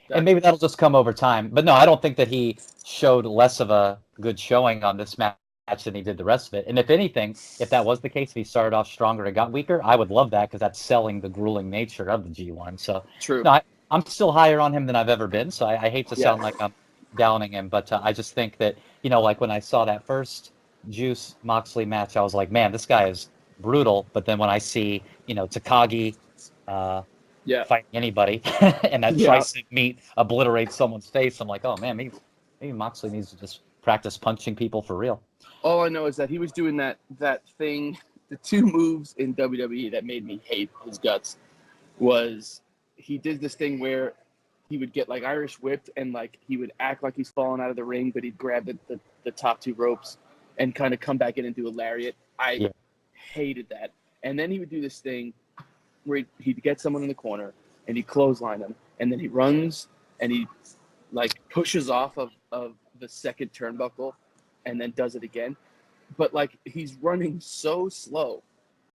Gotcha.
And maybe that'll just come over time. But no, I don't think that he showed less of a good showing on this match than he did the rest of it. And if anything, if that was the case, if he started off stronger and got weaker, I would love that because that's selling the grueling nature of the G1. So,
True.
no, I'm still higher on him than I've ever been. So I hate to
Yeah.
sound like I'm downing him, but I just think that, like when I saw that first Juice Moxley match, I was like, man, this guy is brutal. But then when I see, Takagi,
Yeah.
fighting anybody, and that
Yeah.
tricep meat obliterates someone's face. I'm like, oh man, maybe Moxley needs to just practice punching people for real.
All I know is that he was doing that thing, the two moves in WWE that made me hate his guts was he did this thing where he would get like Irish whipped and like he would act like he's falling out of the ring, but he'd grab the top two ropes and kind of come back in and do a lariat. I hated that. And then he would do this thing where he'd get someone in the corner and he'd clothesline him, and then he runs and he like pushes off of the second turnbuckle and then does it again. But like he's running so slow,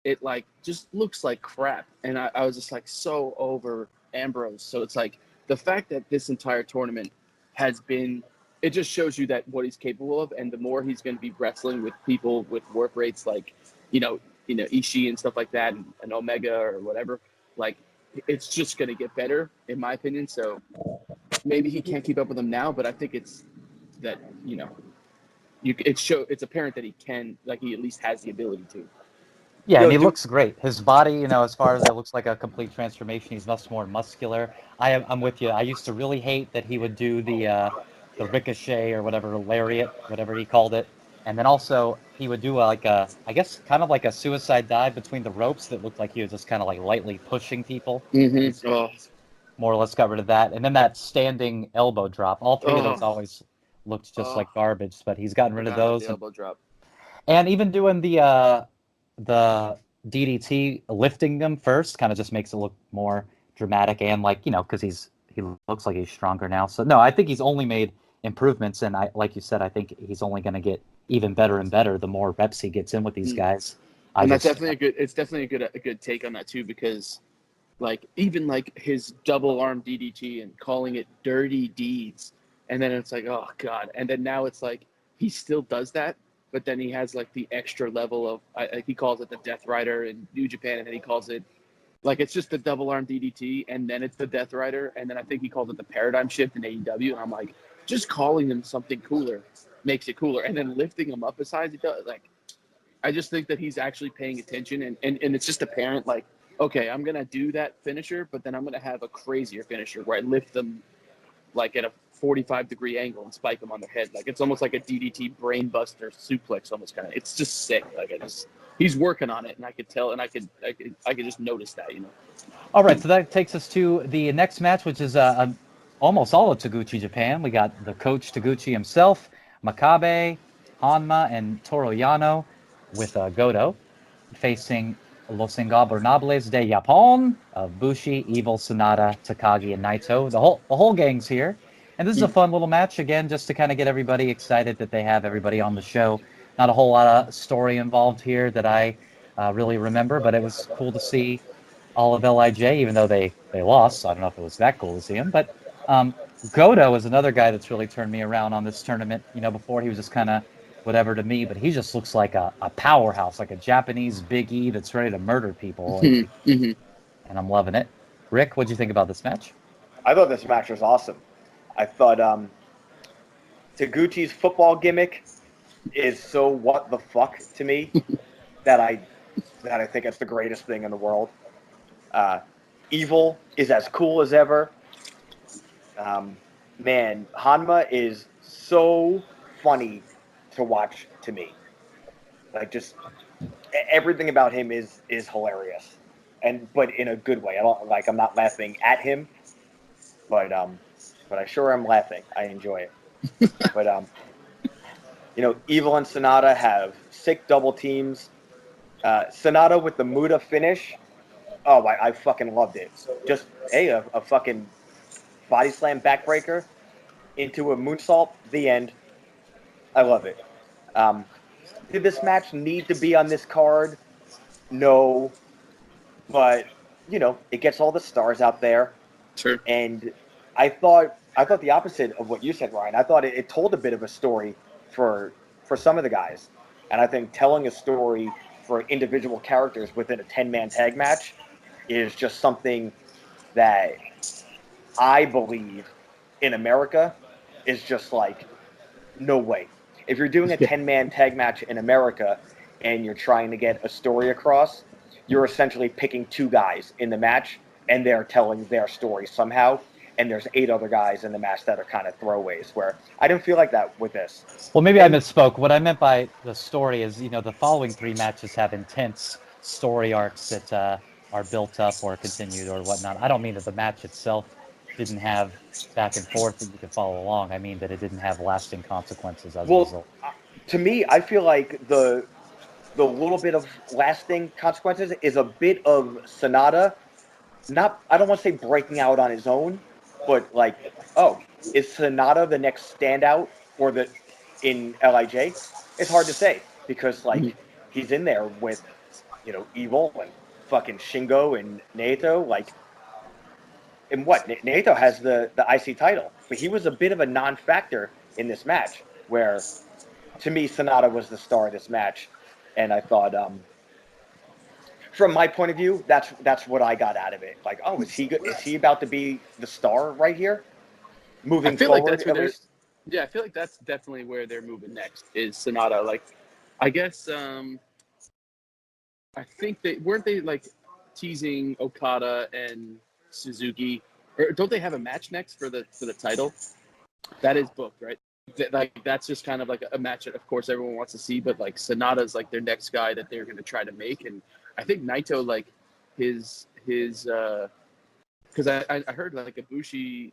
it like just looks like crap. And I was just like so over Ambrose. So it's like the fact that this entire tournament has been, it just shows you that what he's capable of, and the more he's going to be wrestling with people with work rates like, Ishii and stuff like that, and Omega or whatever, like it's just going to get better in my opinion. So maybe he can't keep up with him now, but I think it's that, it's apparent that he can, like he at least has the ability to.
Yeah, and he looks great. His body, as far as it looks like a complete transformation, he's much more muscular. I'm with you. I used to really hate that he would do the ricochet or whatever, lariat, whatever he called it. And then also he would do I guess kind of like a suicide dive between the ropes that looked like he was just kind of like lightly pushing people.
Mm-hmm. Oh.
More or less got rid of that. And then that standing elbow drop. All three of those always looked just like garbage, but he's gotten rid of those.
The elbow drop. And
even doing the DDT, lifting them first kind of just makes it look more dramatic, and like, because he looks like he's stronger now. So no, I think he's only made improvements, and like you said, I think he's only going to get even better and better the more reps he gets in with these guys.
And that's definitely a good take on that too, because like even like his double arm DDT and calling it dirty deeds, and then it's like, oh god, and then now it's like he still does that, but then he has like the extra level of he calls it the Death Rider in New Japan, and then he calls it like it's just the double arm DDT, and then it's the Death Rider, and then I think he calls it the Paradigm Shift in AEW, and I'm like, just calling them something cooler makes it cooler, and then lifting them up as high as he does, like I just think that he's actually paying attention, and it's just apparent, like, okay, I'm gonna do that finisher, but then I'm gonna have a crazier finisher where I lift them like at a 45-degree angle and spike them on their head. Like it's almost like a DDT brainbuster suplex, almost kind of. It's just sick. Like he's working on it, and I could tell, and I could just notice that,
All right, so that takes us to the next match, which is almost all of Taguchi Japan. We got the coach Taguchi himself, Makabe, Hanma, and Toru Yano with Goto facing Los Ingobernables de Japón of Bushi, Evil, Sonata, Takagi, and Naito. The whole gang's here. And this is a fun little match, again, just to kind of get everybody excited that they have everybody on the show. Not a whole lot of story involved here that I really remember, but it was cool to see all of LIJ, even though they lost. So I don't know if it was that cool to see him. But Goto is another guy that's really turned me around on this tournament. Before he was just kind of whatever to me, but he just looks like a powerhouse, like a Japanese Big E that's ready to murder people. And I'm loving it. Rick, what'd you think about this match?
I thought this match was awesome. I thought Taguchi's football gimmick is so what the fuck to me that I think it's the greatest thing in the world. Evil is as cool as ever. Man, Hanma is so funny to watch to me. Like, just everything about him is hilarious, but in a good way. I'm not laughing at him, but I sure am laughing. I enjoy it. But Evil and Sonata have sick double teams. Sonata with the Muda finish. Oh, I fucking loved it. Just a fucking body slam backbreaker into a moonsault. The end. I love it. Did this match need to be on this card? No, but it gets all the stars out there.
Sure.
And I thought the opposite of what you said, Ryan. I thought it told a bit of a story for some of the guys, and I think telling a story for individual characters within a 10-man tag match is just something that I believe in America is just like no way. If you're doing a 10-man tag match in America and you're trying to get a story across, you're essentially picking two guys in the match and they're telling their story somehow. And there's 8 other guys in the match that are kind of throwaways, where I didn't feel like that with this.
Well, maybe I misspoke. What I meant by the story is, the following 3 matches have intense story arcs that are built up or continued or whatnot. I don't mean that the match itself didn't have back and forth that you could follow along. I mean that it didn't have lasting consequences as a result.
To me, I feel like the little bit of lasting consequences is a bit of Sonata. I don't want to say breaking out on his own, but like, is Sonata the next standout in LIJ? It's hard to say because he's in there with Evil and fucking Shingo and Naito. Like, and what Naito has the IC title, but he was a bit of a non-factor in this match. Where, to me, Sonata was the star of this match, and I thought, from my point of view, that's what I got out of it. Like, is he about to be the star right here, moving forward?
I feel like that's definitely where they're moving next. Is Sonata. Like, I guess I think weren't they like teasing Okada and Suzuki, or don't they have a match next for the title? That is booked, right? Like, that's just kind of like a match that, of course, everyone wants to see, but like Sonata's like their next guy that they're going to try to make. And I think Naito, like his because I heard like Ibushi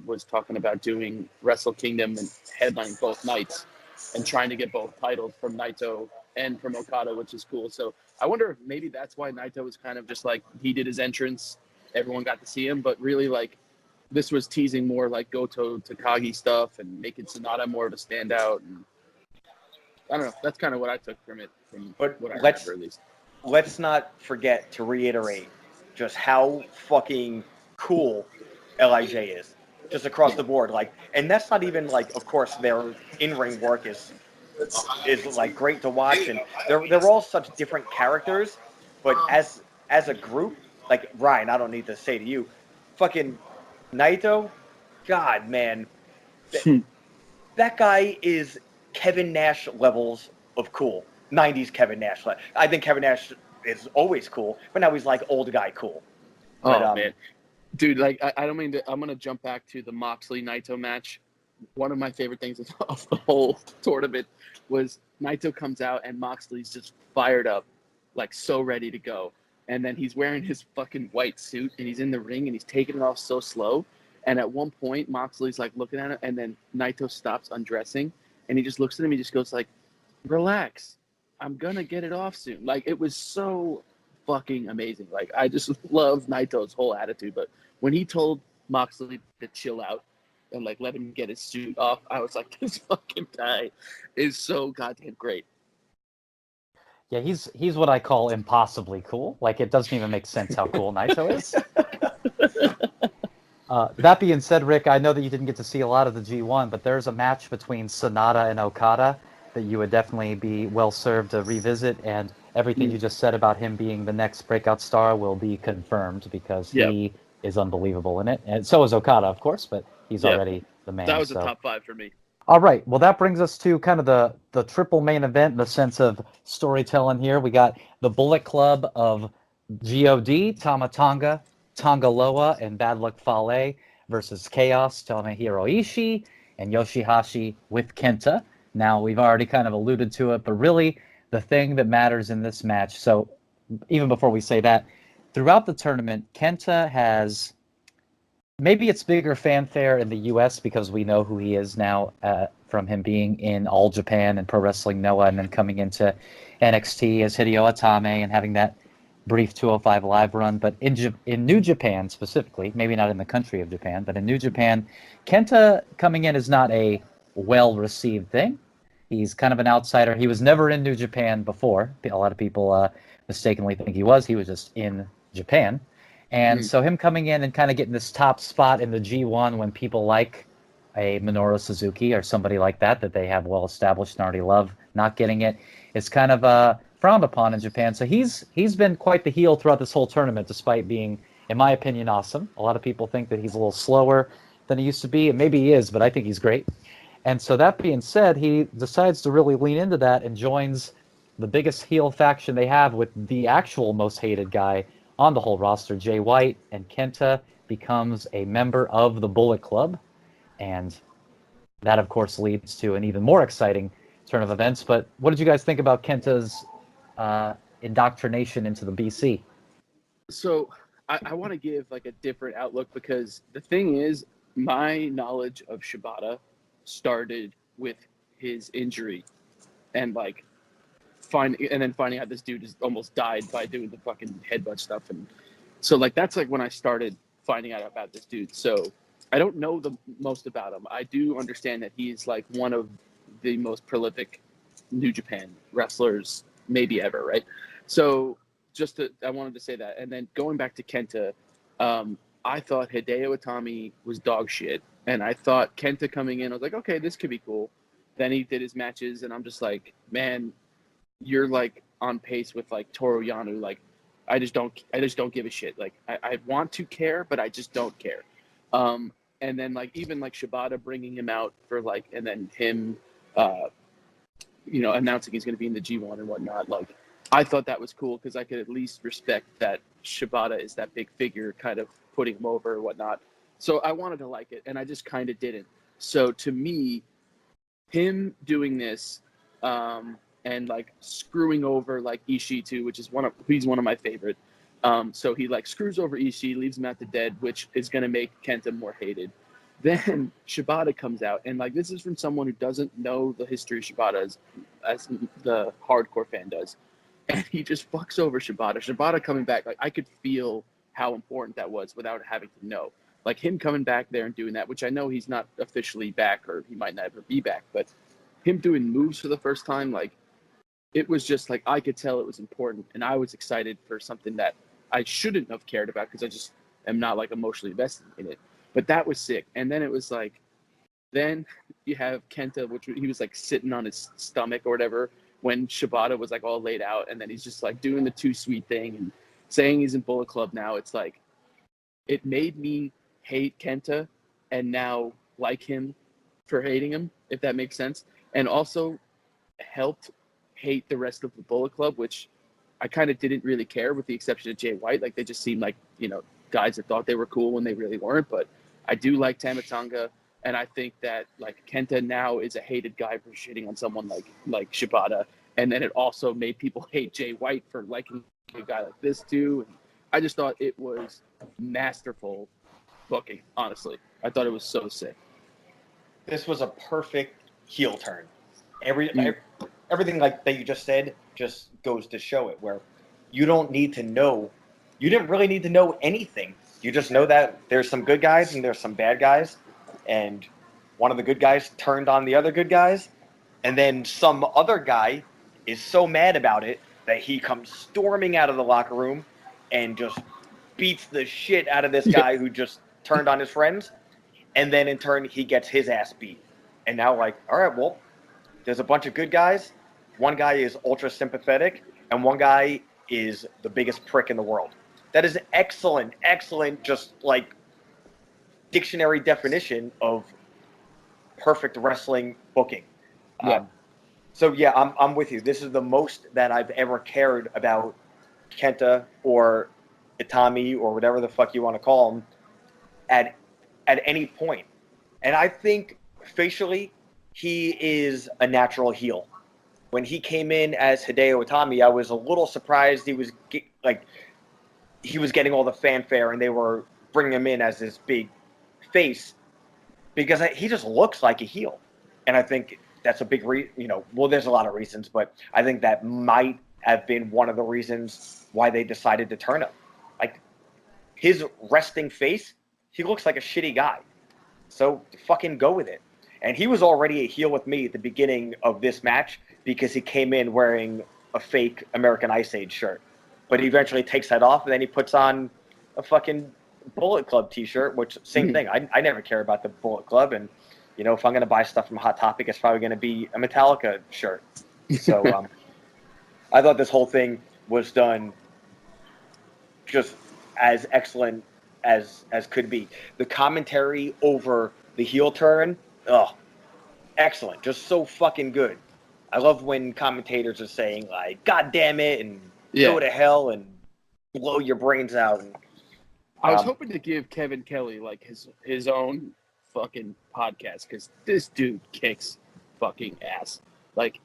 was talking about doing Wrestle Kingdom and headlining both nights and trying to get both titles from Naito and from Okada, which is cool. So I wonder if maybe that's why Naito was kind of just like, he did his entrance, everyone got to see him, but really like this was teasing more like Goto Takagi stuff and making Sonata more of a standout. And I don't know. That's kind of what I took from it, what I remember at least.
Let's not forget to reiterate just how fucking cool LIJ is, just across the board. Like, and that's not even like, of course, their in-ring work is like great to watch, and they're all such different characters, but as a group, like Ryan, I don't need to say to you, fucking Naito, God, man, that guy is Kevin Nash levels of cool. 90s Kevin Nash. I think Kevin Nash is always cool, but now he's like old guy cool. But,
man. Dude, like, I don't mean to, I'm going to jump back to the Moxley Naito match. One of my favorite things of the whole tournament was Naito comes out and Moxley's just fired up, like so ready to go. And then he's wearing his fucking white suit and he's in the ring and he's taking it off so slow. And at one point, Moxley's like looking at it, and then Naito stops undressing and he just looks at him. He just goes like, relax. I'm going to get it off soon. Like, it was so fucking amazing. Like, I just love Naito's whole attitude. But when he told Moxley to chill out and like let him get his suit off, I was like, this fucking guy is so goddamn great.
Yeah, he's what I call impossibly cool. Like, it doesn't even make sense how cool Naito is. That being said, Rick, I know that you didn't get to see a lot of the G1, but there's a match between Sonata and Okada that you would definitely be well served to revisit, and everything you just said about him being the next breakout star will be confirmed because he is unbelievable in it, and so is Okada, of course, but he's
Yeah.
already the man.
That was
so.
a top 5 for me.
All right. Well, that brings us to kind of the triple main event in the sense of storytelling here. We got the Bullet Club of God, Tama Tonga, Tonga Loa, and Bad Luck Fale versus Chaos, Tomohiro Ishii, and Yoshihashi with Kenta. Now, we've already kind of alluded to it, but really the thing that matters in this match. So, even before we say that, throughout the tournament, Kenta has. Maybe it's bigger fanfare in the U.S. because we know who he is now from him being in All Japan and Pro Wrestling Noah, and then coming into NXT as Hideo Itami and having that brief 205 Live run. But in New Japan specifically, maybe not in the country of Japan, but in New Japan, Kenta coming in is not a well-received thing. He's kind of an outsider. He was never in New Japan before. A lot of people mistakenly think he was. He was just in Japan. And so him coming in and kind of getting this top spot in the G1 when people like a Minoru Suzuki or somebody like that they have well established and already love, not getting it, it's kind of frowned upon in Japan. So he's been quite the heel throughout this whole tournament, despite being, in my opinion, awesome. A lot of people think that he's a little slower than he used to be, and maybe he is, but I think he's great. And so that being said, he decides to really lean into that and joins the biggest heel faction they have with the actual most hated guy on the whole roster, Jay White, and Kenta becomes a member of the Bullet Club. And that, of course, leads to an even more exciting turn of events. But what did you guys think about Kenta's indoctrination into the BC?
So I want to give like a different outlook, because the thing is, my knowledge of Shibata started with his injury and like finding out this dude has almost died by doing the fucking headbutt stuff. And so like that's like when I started finding out about this dude. So I don't know the most about him. I do understand that he's like one of the most prolific New Japan wrestlers maybe ever, right? So I wanted to say that. And then going back to Kenta, I thought Hideo Itami was dog shit, and I thought Kenta coming in, I was like, okay, this could be cool. Then he did his matches, and I'm just like, man, you're like on pace with like Toru Yano. Like, I just don't give a shit. Like, I want to care, but I just don't care. And then like even like Shibata bringing him out for like, and then him, announcing he's going to be in the G1 and whatnot. Like, I thought that was cool because I could at least respect that Shibata is that big figure, kind of putting him over and whatnot. So I wanted to like it, and I just kind of didn't. So to me, him doing this, and like screwing over like Ishii too, which is he's one of my favorite. So he like screws over Ishii, leaves him at the dead, which is going to make Kenta more hated. Then Shibata comes out, and like this is from someone who doesn't know the history of Shibata as the hardcore fan does, and he just fucks over Shibata. Shibata coming back, like I could feel how important that was without having to know. Like him coming back there and doing that, which I know he's not officially back, or he might never be back, but him doing moves for the first time, like it was just like I could tell it was important, and I was excited for something that I shouldn't have cared about because I just am not like emotionally invested in it. But that was sick. And then it was like, then you have Kenta, which he was like sitting on his stomach or whatever when Shibata was like all laid out, and then he's just like doing the too sweet thing and saying he's in Bullet Club now. It's like, it made me hate Kenta and now like him for hating him, if that makes sense. And also helped hate the rest of the Bullet Club, which I kind of didn't really care, with the exception of Jay White. Like, they just seemed like, guys that thought they were cool when they really weren't. But I do like Tama Tonga, and I think that like Kenta now is a hated guy for shitting on someone like Shibata. And then it also made people hate Jay White for liking a guy like this too. And I just thought it was masterful booking, honestly. I thought it was so sick.
This was a perfect heel turn. Everything like that you just said just goes to show it, where you didn't really need to know anything. You just know that there's some good guys and there's some bad guys, and one of the good guys turned on the other good guys, and then some other guy is so mad about it that he comes storming out of the locker room and just beats the shit out of this guy who just turned on his friends, and then in turn he gets his ass beat. And now, like, all right, well, there's a bunch of good guys. One guy is ultra sympathetic, and one guy is the biggest prick in the world. That is an excellent, just like dictionary definition of perfect wrestling booking.
Yeah.
So yeah, I'm with you. This is the most that I've ever cared about Kenta or Itami or whatever the fuck you want to call him at any point. And I think facially, he is a natural heel. When he came in as Hideo Itami, I was a little surprised he was getting all the fanfare and they were bringing him in as this big face because he just looks like a heel. And I think that's a big well, there's a lot of reasons, but I think that might have been one of the reasons why they decided to turn him. Like, his resting face, he looks like a shitty guy. So fucking go with it. And he was already a heel with me at the beginning of this match because he came in wearing a fake American Ice Age shirt. But he eventually takes that off, and then he puts on a fucking Bullet Club t-shirt, which, same thing. I never care about the Bullet Club, and, if I'm going to buy stuff from Hot Topic, it's probably going to be a Metallica shirt. So I thought this whole thing was done just as excellent as could be. The commentary over the heel turn, excellent. Just so fucking good. I love when commentators are saying, like, God damn it, and go to hell and blow your brains out. And,
I was hoping to give Kevin Kelly, like, his own fucking podcast, because this dude kicks fucking ass. Like,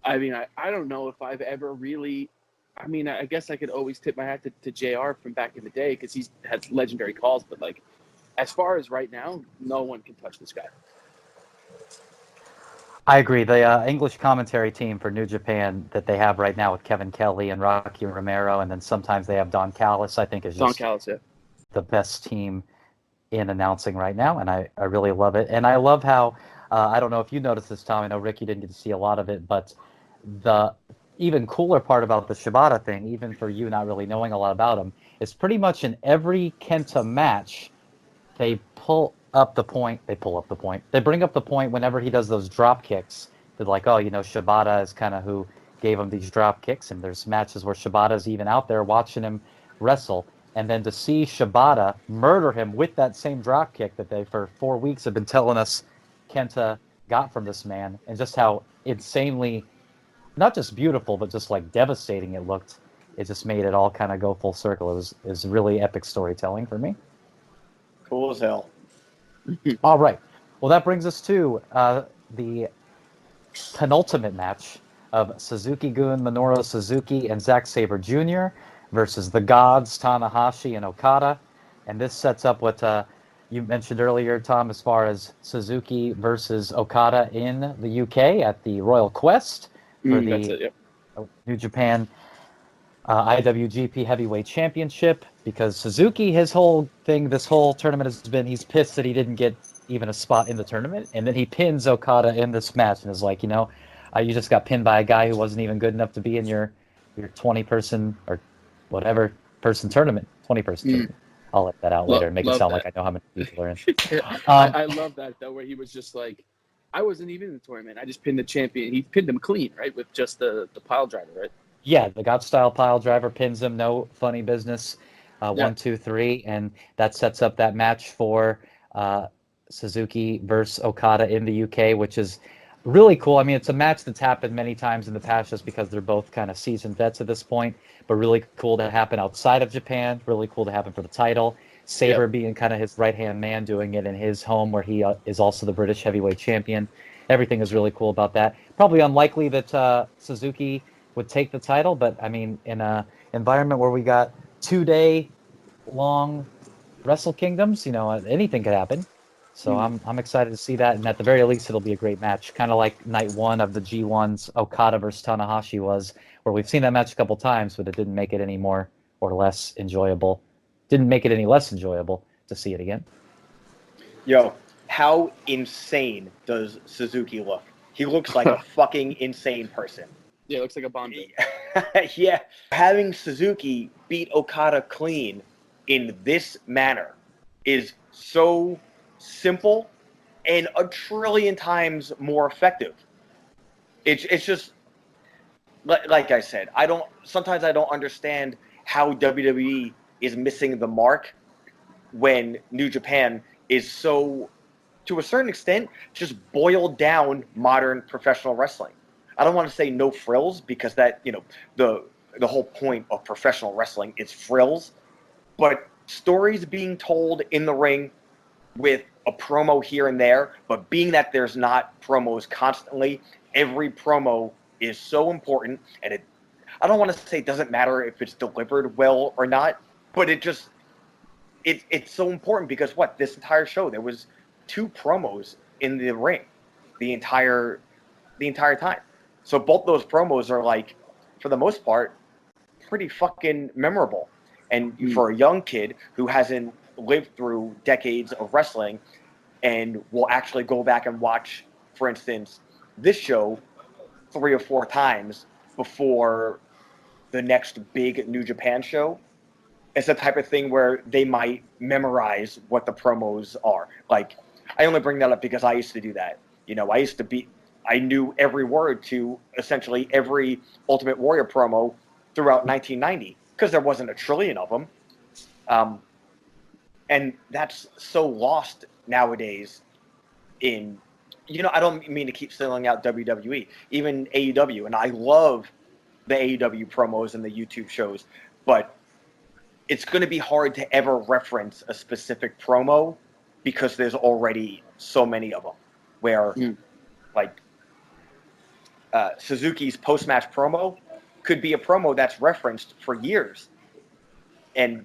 I mean, I don't know if I've ever really... I mean, I guess I could always tip my hat to JR from back in the day because he's had legendary calls. But, like, as far as right now, no one can touch this guy.
I agree. The English commentary team for New Japan that they have right now with Kevin Kelly and Rocky Romero, and then sometimes they have Don Callis, I think is just the best team in announcing right now, and I really love it. And I love how, I don't know if you noticed this, Tom, I know Ricky didn't get to see a lot of it, but the even cooler part about the Shibata thing, even for you not really knowing a lot about him, is pretty much in every Kenta match, they bring up the point whenever he does those drop kicks. They're like, Shibata is kind of who gave him these drop kicks, and there's matches where Shibata's even out there watching him wrestle. And then to see Shibata murder him with that same drop kick that they, for 4 weeks, have been telling us Kenta got from this man, and just how insanely, not just beautiful, but just like devastating it looked. It just made it all kind of go full circle. It was really epic storytelling for me.
Cool as hell.
All right. Well, that brings us to the penultimate match of Suzuki-gun Minoru Suzuki and Zack Sabre Jr. versus the gods Tanahashi and Okada. And this sets up what you mentioned earlier, Tom, as far as Suzuki versus Okada in the UK at the Royal Quest for the New Japan IWGP Heavyweight Championship, because Suzuki, his whole thing, this whole tournament has been, he's pissed that he didn't get even a spot in the tournament, and then he pins Okada in this match and is like, you just got pinned by a guy who wasn't even good enough to be in your 20-person or whatever person tournament, 20-person tournament. I'll let that out later and make it sound like I know how many people are in.
I love that, though, where he was just like, I wasn't even in the tournament. I just pinned the champion. He pinned him clean, right, with just the pile driver, right?
Yeah, the God-style pile driver pins him, no funny business. 1, 2, 3, and that sets up that match for Suzuki versus Okada in the UK, which is really cool. I mean, it's a match that's happened many times in the past just because they're both kind of seasoned vets at this point, but really cool to happen outside of Japan, really cool to happen for the title. Sabre being kind of his right-hand man, doing it in his home where he is also the British heavyweight champion. Everything is really cool about that. Probably unlikely that Suzuki would take the title, but I mean, in a environment where we got 2-day long Wrestle Kingdoms, anything could happen. So I'm excited to see that, and at the very least, it'll be a great match, kind of like night one of the G1's Okada versus Tanahashi was, where we've seen that match a couple times, but it didn't make it any more or less enjoyable. Didn't make it any less enjoyable to see it again.
Yo, how insane does Suzuki look? He looks like a fucking insane person.
Yeah, it looks like a Bond.
Yeah, having Suzuki beat Okada clean in this manner is so simple and a trillion times more effective. It's just like I said, sometimes I don't understand how WWE is missing the mark when New Japan is so, to a certain extent, just boiled down modern professional wrestling. I don't want to say no frills because that, the whole point of professional wrestling is frills, but stories being told in the ring with a promo here and there, but being that there's not promos constantly, every promo is so important, and I don't want to say it doesn't matter if it's delivered well or not, but it's so important because this entire show, there was 2 promos in the ring the entire time. So both those promos are, like, for the most part, pretty fucking memorable. And for a young kid who hasn't lived through decades of wrestling and will actually go back and watch, for instance, this show 3 or 4 times before the next big New Japan show, it's the type of thing where they might memorize what the promos are. Like, I only bring that up because I used to do that. I knew every word to essentially every Ultimate Warrior promo throughout 1990 because there wasn't a trillion of them. And that's so lost nowadays in, I don't mean to keep selling out WWE, even AEW. And I love the AEW promos and the YouTube shows, but it's going to be hard to ever reference a specific promo because there's already so many of them where Suzuki's post-match promo could be a promo that's referenced for years. And,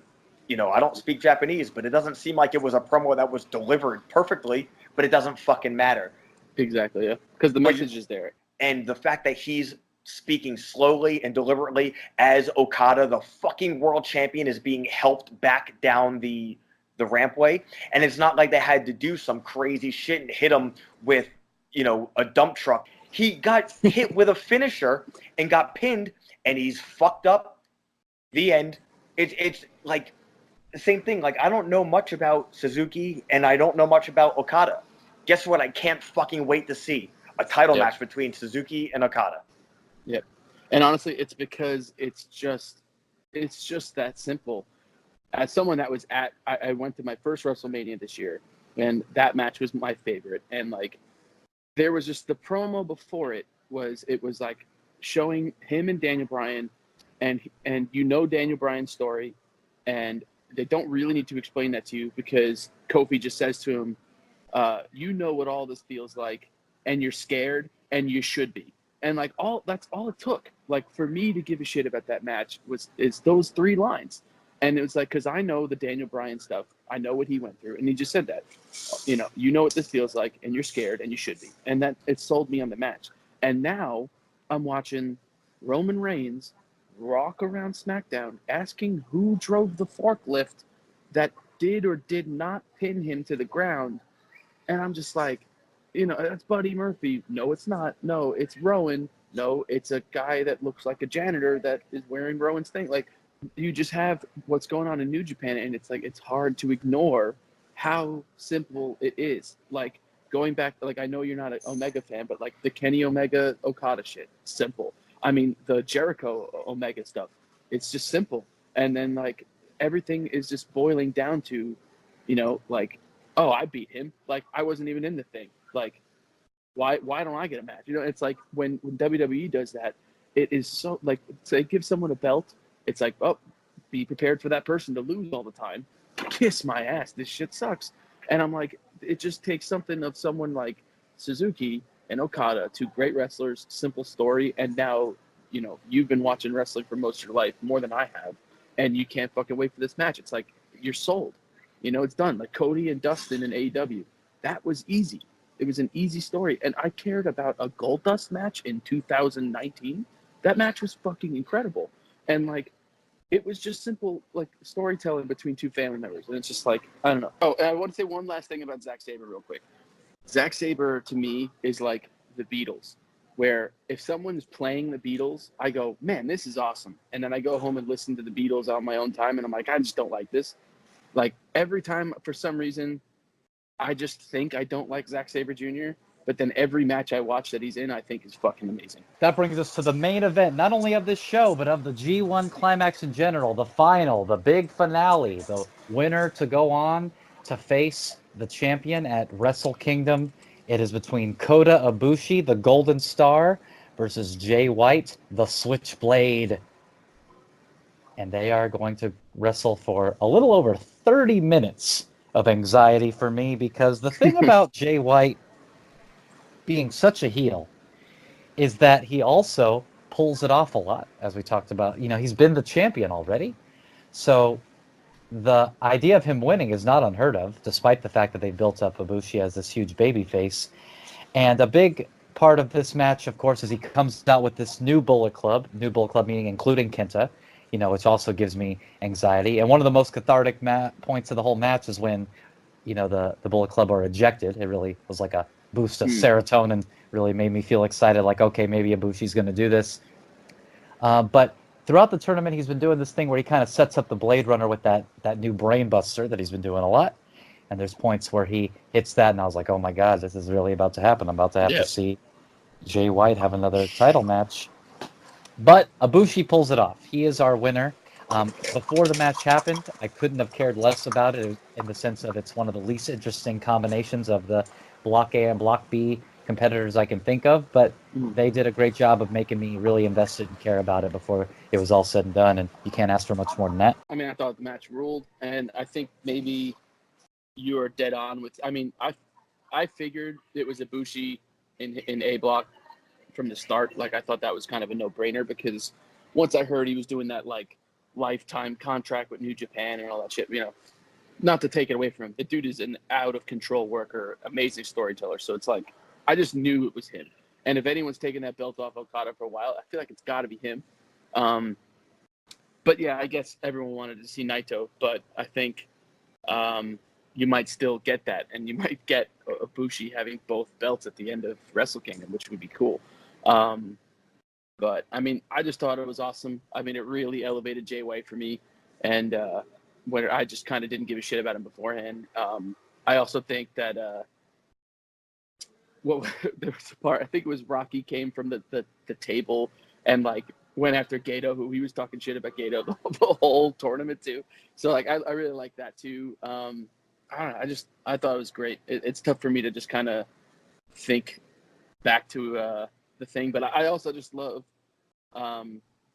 I don't speak Japanese, but it doesn't seem like it was a promo that was delivered perfectly, but it doesn't fucking matter.
Exactly, yeah. Because the message is there.
And the fact that he's speaking slowly and deliberately as Okada, the fucking world champion, is being helped back down the rampway. And it's not like they had to do some crazy shit and hit him with, a dump truck. He got hit with a finisher and got pinned, and he's fucked up. The end. It's like the same thing. Like, I don't know much about Suzuki, and I don't know much about Okada. Guess what? I can't fucking wait to see a title match between Suzuki and Okada.
Yep. And honestly, it's because it's just that simple. As someone that was I went to my first WrestleMania this year, and that match was my favorite. And like, there was just the promo before it was like showing him and Daniel Bryan, and Daniel Bryan's story, and they don't really need to explain that to you because Kofi just says to him, you know what all this feels like, and you're scared, and you should be. And like, that's all it took. Like, for me to give a shit about that match is those 3 lines. And it was like, because I know the Daniel Bryan stuff. I know what he went through. And he just said that, you know what this feels like, and you're scared, and you should be. And that, it sold me on the match. And now I'm watching Roman Reigns walk around SmackDown asking who drove the forklift that did or did not pin him to the ground. And I'm just like, that's Buddy Murphy. No, it's not. No, it's Rowan. No, it's a guy that looks like a janitor that is wearing Rowan's thing. Like, you just have what's going on in New Japan, and it's like, it's hard to ignore how simple it is. Like, going back, like, I know you're not an Omega fan, but like the Kenny Omega Okada shit, simple. I mean, the Jericho Omega stuff, it's just simple. And then like, everything is just boiling down to, like, oh, I beat him. Like, I wasn't even in the thing. Like, why don't I get a match? It's like when WWE does that, it is so, like, say, give someone a belt. It's like, oh, be prepared for that person to lose all the time. Kiss my ass. This shit sucks. And I'm like, it just takes something of someone like Suzuki and Okada, 2 great wrestlers, simple story. And now, you've been watching wrestling for most of your life, more than I have, and you can't fucking wait for this match. It's like, you're sold. It's done. Like Cody and Dustin in AEW. That was easy. It was an easy story. And I cared about a Goldust match in 2019. That match was fucking incredible. And like, it was just simple, like, storytelling between 2 family members. And it's just like, I don't know. Oh, and I want to say one last thing about Zack Sabre real quick. Zack Sabre, to me, is like the Beatles, where if someone's playing the Beatles, I go, man, this is awesome. And then I go home and listen to the Beatles on my own time, and I'm like, I just don't like this. Like, every time, for some reason, I just think I don't like Zack Sabre Jr., But then every match I watch that he's in, I think is fucking amazing.
That brings us to the main event, not only of this show, but of the G1 Climax in general, the final, the big finale, the winner to go on to face the champion at Wrestle Kingdom. It is between Kota Ibushi, the Golden Star, versus Jay White, the Switchblade. And they are going to wrestle for a little over 30 minutes of anxiety for me, because the thing about Jay White being such a heel is that he also pulls it off a lot, as we talked about. You know, he's been the champion already. So the idea of him winning is not unheard of, despite the fact that they built up Ibushi as this huge baby face. And a big part of this match, of course, is he comes out with this new Bullet Club meaning including Kenta, you know, which also gives me anxiety. And one of the most cathartic points of the whole match is when, you know, the Bullet Club are ejected. It really was like a boost of serotonin, really made me feel excited, like, okay, maybe Ibushi's going to do this. But throughout the tournament, he's been doing this thing where he kind of sets up the Blade Runner with that new Brain Buster that he's been doing a lot. And there's points where he hits that, and I was like, oh my God, this is really about to happen. I'm about to have to see Jay White have another title match. But Ibushi pulls it off. He is our winner. Before the match happened, I couldn't have cared less about it in the sense of it's one of the least interesting combinations of the Block A and Block B competitors I can think of, but they did a great job of making me really invested and care about it before it was all said and done, and you can't ask for much more than that.
I mean, I thought the match ruled, and I think maybe you are dead on with. I mean, I figured it was Ibushi in A Block from the start. Like, I thought that was kind of a no-brainer, because once I heard he was doing that like lifetime contract with New Japan and all that shit, you know, not to take it away from him, the dude is an out of control worker, amazing storyteller. So it's like, I just knew it was him. And if anyone's taken that belt off Okada for a while, I feel like it's got to be him. But yeah, I guess everyone wanted to see Naito, but I think you might still get that, and you might get Ibushi having both belts at the end of Wrestle Kingdom, which would be cool. But I mean, I just thought it was awesome. I mean, it really elevated Jay White for me, and where I just kind of didn't give a shit about him beforehand. I also think that there was a part, I think it was Rocky came from the table and like went after Gato, who he was talking shit about Gato the whole tournament too. So like I really like that too. I don't know. I thought it was great. It's tough for me to just kind of think back to the thing, but I also just love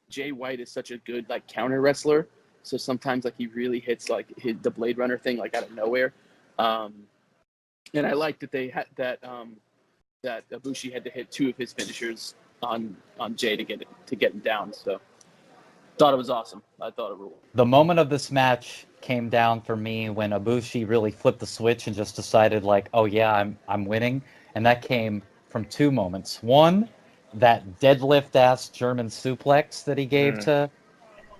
Jay White is such a good like counter wrestler. So sometimes like he really hits like the Blade Runner thing like out of nowhere. And I like that they had that Ibushi had to hit two of his finishers on Jay to get him down. So thought it was awesome. I thought it ruled.
The moment of this match came down for me when Ibushi really flipped the switch and just decided like, oh yeah, I'm winning. And that came from two moments. One, that deadlift ass German suplex that he gave to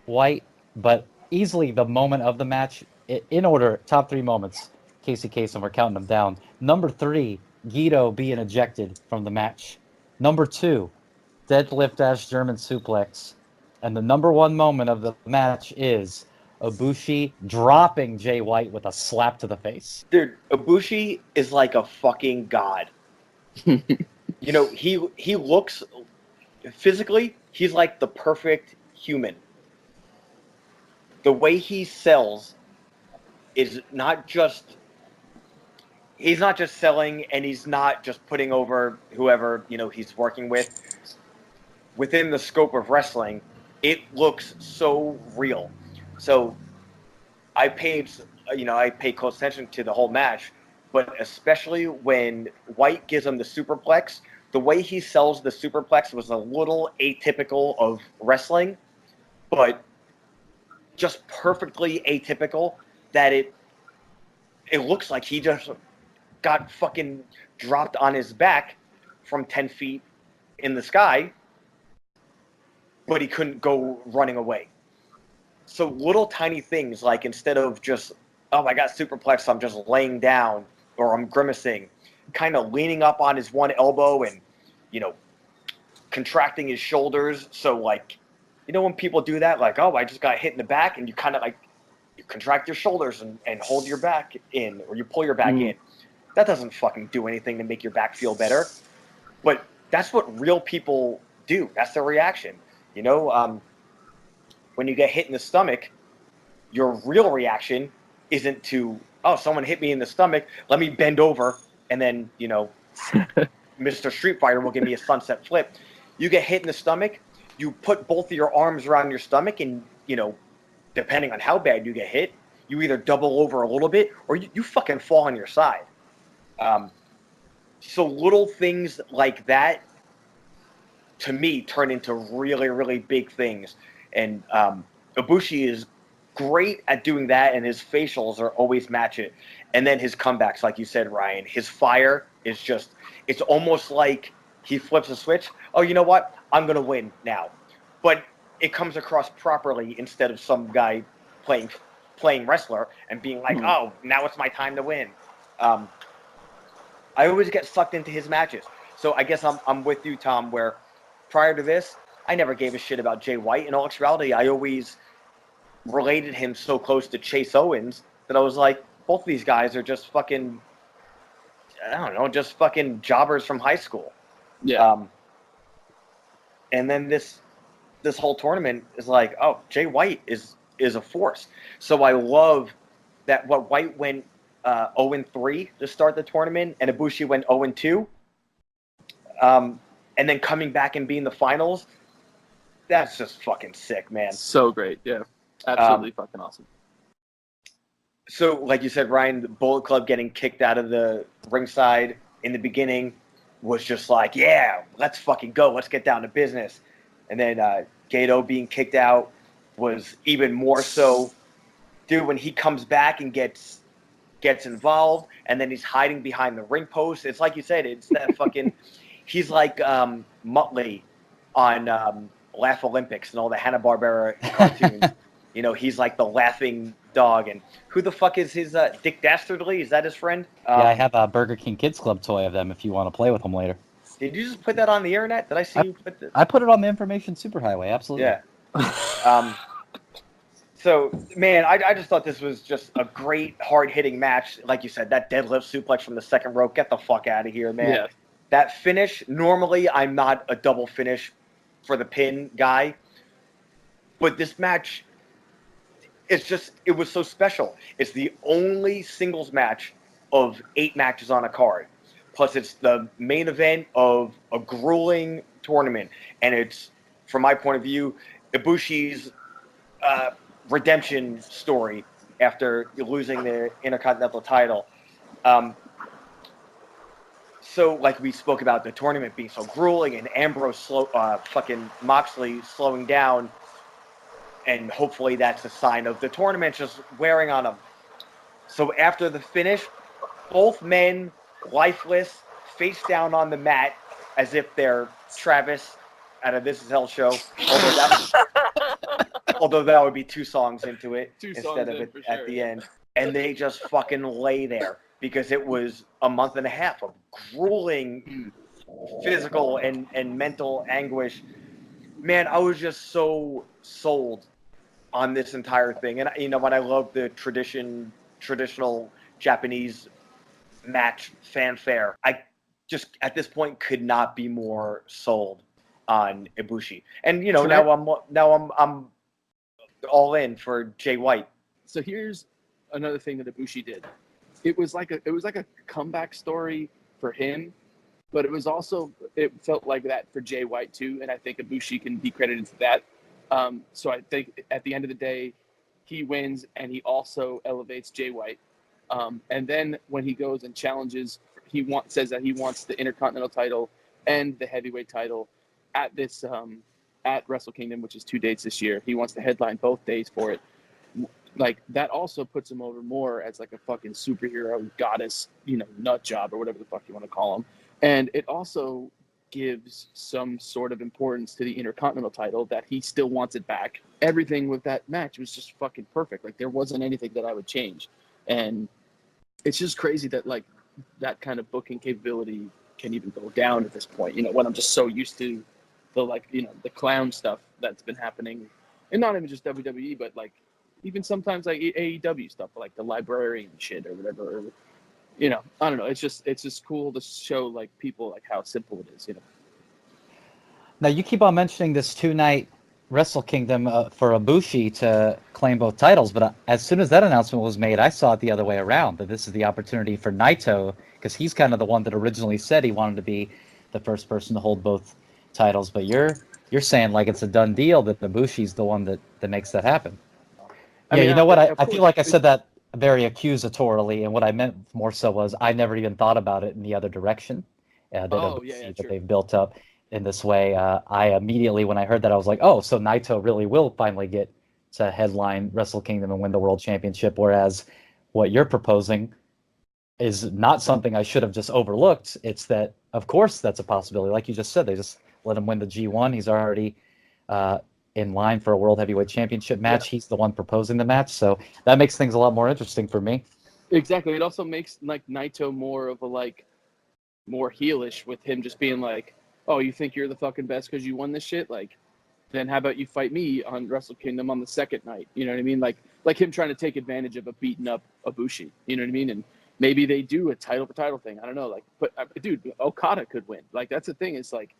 White, but easily the moment of the match, in order, top three moments, Casey Kasem, we're counting them down. Number 3, Guido being ejected from the match. Number 2, deadlift ass German suplex. And the number 1 moment of the match is Ibushi dropping Jay White with a slap to the face.
Dude, Ibushi is like a fucking god. You know, he looks physically, he's like the perfect human. The way he sells is not just, he's not just selling, and he's not just putting over whoever, you know, he's working with. Within the scope of wrestling, it looks so real. So I paid close attention to the whole match, but especially when White gives him the superplex, the way he sells the superplex was a little atypical of wrestling, but just perfectly atypical that it looks like he just got fucking dropped on his back from 10 feet in the sky, but he couldn't go running away. So little tiny things, like instead of just, oh, I got superplex, I'm just laying down or I'm grimacing, kind of leaning up on his one elbow and, you know, contracting his shoulders. So like, you know, when people do that, like, oh, I just got hit in the back, and you kind of like, you contract your shoulders and hold your back in, or you pull your back in. That doesn't fucking do anything to make your back feel better. But that's what real people do. That's their reaction. You know, when you get hit in the stomach, your real reaction isn't to, oh, someone hit me in the stomach, let me bend over, and then, you know, Mr. Street Fighter will give me a sunset flip. You get hit in the stomach, you put both of your arms around your stomach, and, you know, depending on how bad you get hit, you either double over a little bit or you fucking fall on your side. So little things like that, to me, turn into really, really big things. And Ibushi is great at doing that, and his facials are always match it. And then his comebacks, like you said, Ryan, his fire is just, it's almost like he flips a switch. Oh, you know what? I'm going to win now. But it comes across properly instead of some guy playing wrestler and being like, oh, now it's my time to win. I always get sucked into his matches. So I guess I'm with you, Tom, where prior to this, I never gave a shit about Jay White. In all actuality, I always related him so close to Chase Owens that I was like, both of these guys are just fucking, I don't know, just fucking jobbers from high school.
Yeah.
And then this whole tournament is like, oh, Jay White is a force. So I love that what White went 0-3 to start the tournament, and Ibushi went 0-2. And then coming back and being the finals, that's just fucking sick, man.
So great. Yeah. Absolutely fucking awesome.
So, like you said, Ryan, the Bullet Club getting kicked out of the ringside in the beginning was just like, yeah, let's fucking go. Let's get down to business. And then Gato being kicked out was even more so. Dude, when he comes back and gets involved, and then he's hiding behind the ring post, it's like you said, it's that fucking, he's like Muttley on Laugh Olympics and all the Hanna-Barbera cartoons. You know, he's like the laughing dog. And who the fuck is his Dick Dastardly? Is that his friend?
Yeah, I have a Burger King Kids Club toy of them if you want to play with them later.
Did you just put that on the internet? Did I see you put that?
I put it on the Information Superhighway, absolutely.
Yeah. So, man, I just thought this was just a great, hard-hitting match. Like you said, that deadlift suplex from the second rope, get the fuck out of here, man.
Yeah.
That finish, normally I'm not a double finish for the pin guy. But this match, it was so special. It's the only singles match of 8 matches on a card. Plus, it's the main event of a grueling tournament. And it's, from my point of view, Ibushi's redemption story after losing the Intercontinental title. So, like we spoke about the tournament being so grueling and Ambrose fucking Moxley slowing down, and hopefully that's a sign of the tournament just wearing on them. So after the finish, both men, lifeless, face down on the mat as if they're Travis out of This Is Hell show. Although that would be 2 songs into it instead of it at the end. And they just fucking lay there because it was a month and a half of grueling physical and mental anguish. Man, I was just so sold on this entire thing. And, you know, when I love the traditional Japanese match fanfare, I just, at this point, could not be more sold on Ibushi. And, you know, now I'm all in for Jay White.
So here's another thing that Ibushi did. It was like a comeback story for him, but it felt like that for Jay White too, and I think Ibushi can be credited for that. So I think at the end of the day, he wins, and he also elevates Jay White. And then when he goes and challenges, says that he wants the Intercontinental title and the heavyweight title at this at Wrestle Kingdom, which is 2 dates this year. He wants to headline both days for it. Like, that also puts him over more as like a fucking superhero goddess, you know, nut job or whatever the fuck you want to call him. And it also gives some sort of importance to the Intercontinental title that he still wants it back. Everything with that match was just fucking perfect. Like, there wasn't anything that I would change. And it's just crazy that, like, that kind of booking capability can even go down at this point. You know, when I'm just so used to the, like, you know, the clown stuff that's been happening. And not even just WWE, but, like, even sometimes, like, AEW stuff, like the librarian shit or whatever. I don't know. It's just cool to show like people like how simple it is.
Now you keep on mentioning this 2 night Wrestle Kingdom for Ibushi to claim both titles, but as soon as that announcement was made, I saw it the other way around. That this is the opportunity for Naito, because he's kind of the one that originally said he wanted to be the first person to hold both titles. But you're saying like it's a done deal that Ibushi's the one that makes that happen.
I
Yeah,
mean,
you know what? I,
of
I feel
course.
like I said that very accusatorily, and what I meant more so was I never even thought about it in the other direction. That
Oh yeah,
Ibushi that
sure.
they've built up in this way. I immediately, when I heard that, I was like, oh, so Naito really will finally get to headline Wrestle Kingdom and win the World Championship, whereas what you're proposing is not something I should have just overlooked. It's that, of course, that's a possibility. Like you just said, they just let him win the G1. He's already uh, in line for a World Heavyweight Championship
Yeah,
match. He's the one proposing the match. So that makes things a lot more interesting for me.
exactly. It also makes like Naito more of a like more heelish with him just being like, oh, you think you're the fucking best because you won this shit? Like, then how about you fight me on Wrestle Kingdom on the second night? You know what I mean? Like him trying to take advantage of a beaten up Ibushi. You know what I mean? And maybe they do a title for title thing. I don't know. Like, but dude, Okada could win. Like that's the thing. Is like,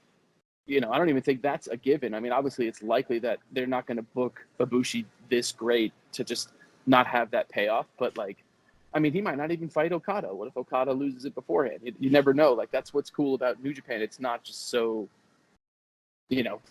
I don't even think that's a given. I mean, obviously, it's likely that they're not going to book Ibushi this great to just not have that payoff. But like, I mean, he might not even fight Okada. What if Okada loses it beforehand? You never know. Like that's what's cool about New Japan. It's not just so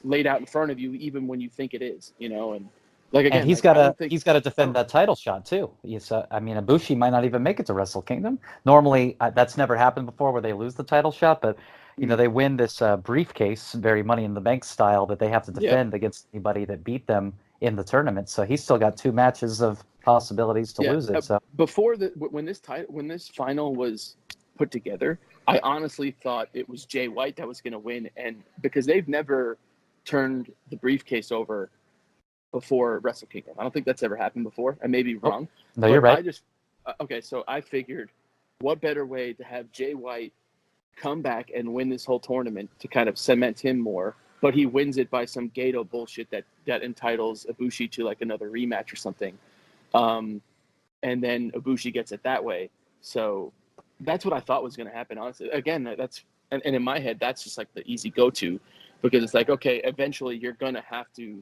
laid out in front of you, even when you think it is. And like
And
again,
he's
like
got
I
to
don't think
he's got to
I
defend
don't.
that title shot too. I mean, Ibushi might not even make it to Wrestle Kingdom. Normally, that's never happened before where they lose the title shot, but they win this briefcase, very Money in the Bank style, that they have to
Yeah,
defend against anybody that beat them in the tournament. So he's still got 2 matches of possibilities to
yeah.
lose it. So
Before when this final was put together, I honestly thought it was Jay White that was going to win, and because they've never turned the briefcase over before Wrestle Kingdom. I don't think that's ever happened before. I may be
oh,
wrong,
no, you're
but
right.
I just okay. So I figured, what better way to have Jay White come back and win this whole tournament to kind of cement him more, but he wins it by some Gato bullshit that entitles Ibushi to like another rematch or something, and then Ibushi gets it that way. So that's what I thought was going to happen. Honestly, again, that's and in my head, that's just like the easy go-to, because it's like, okay, eventually you're gonna have to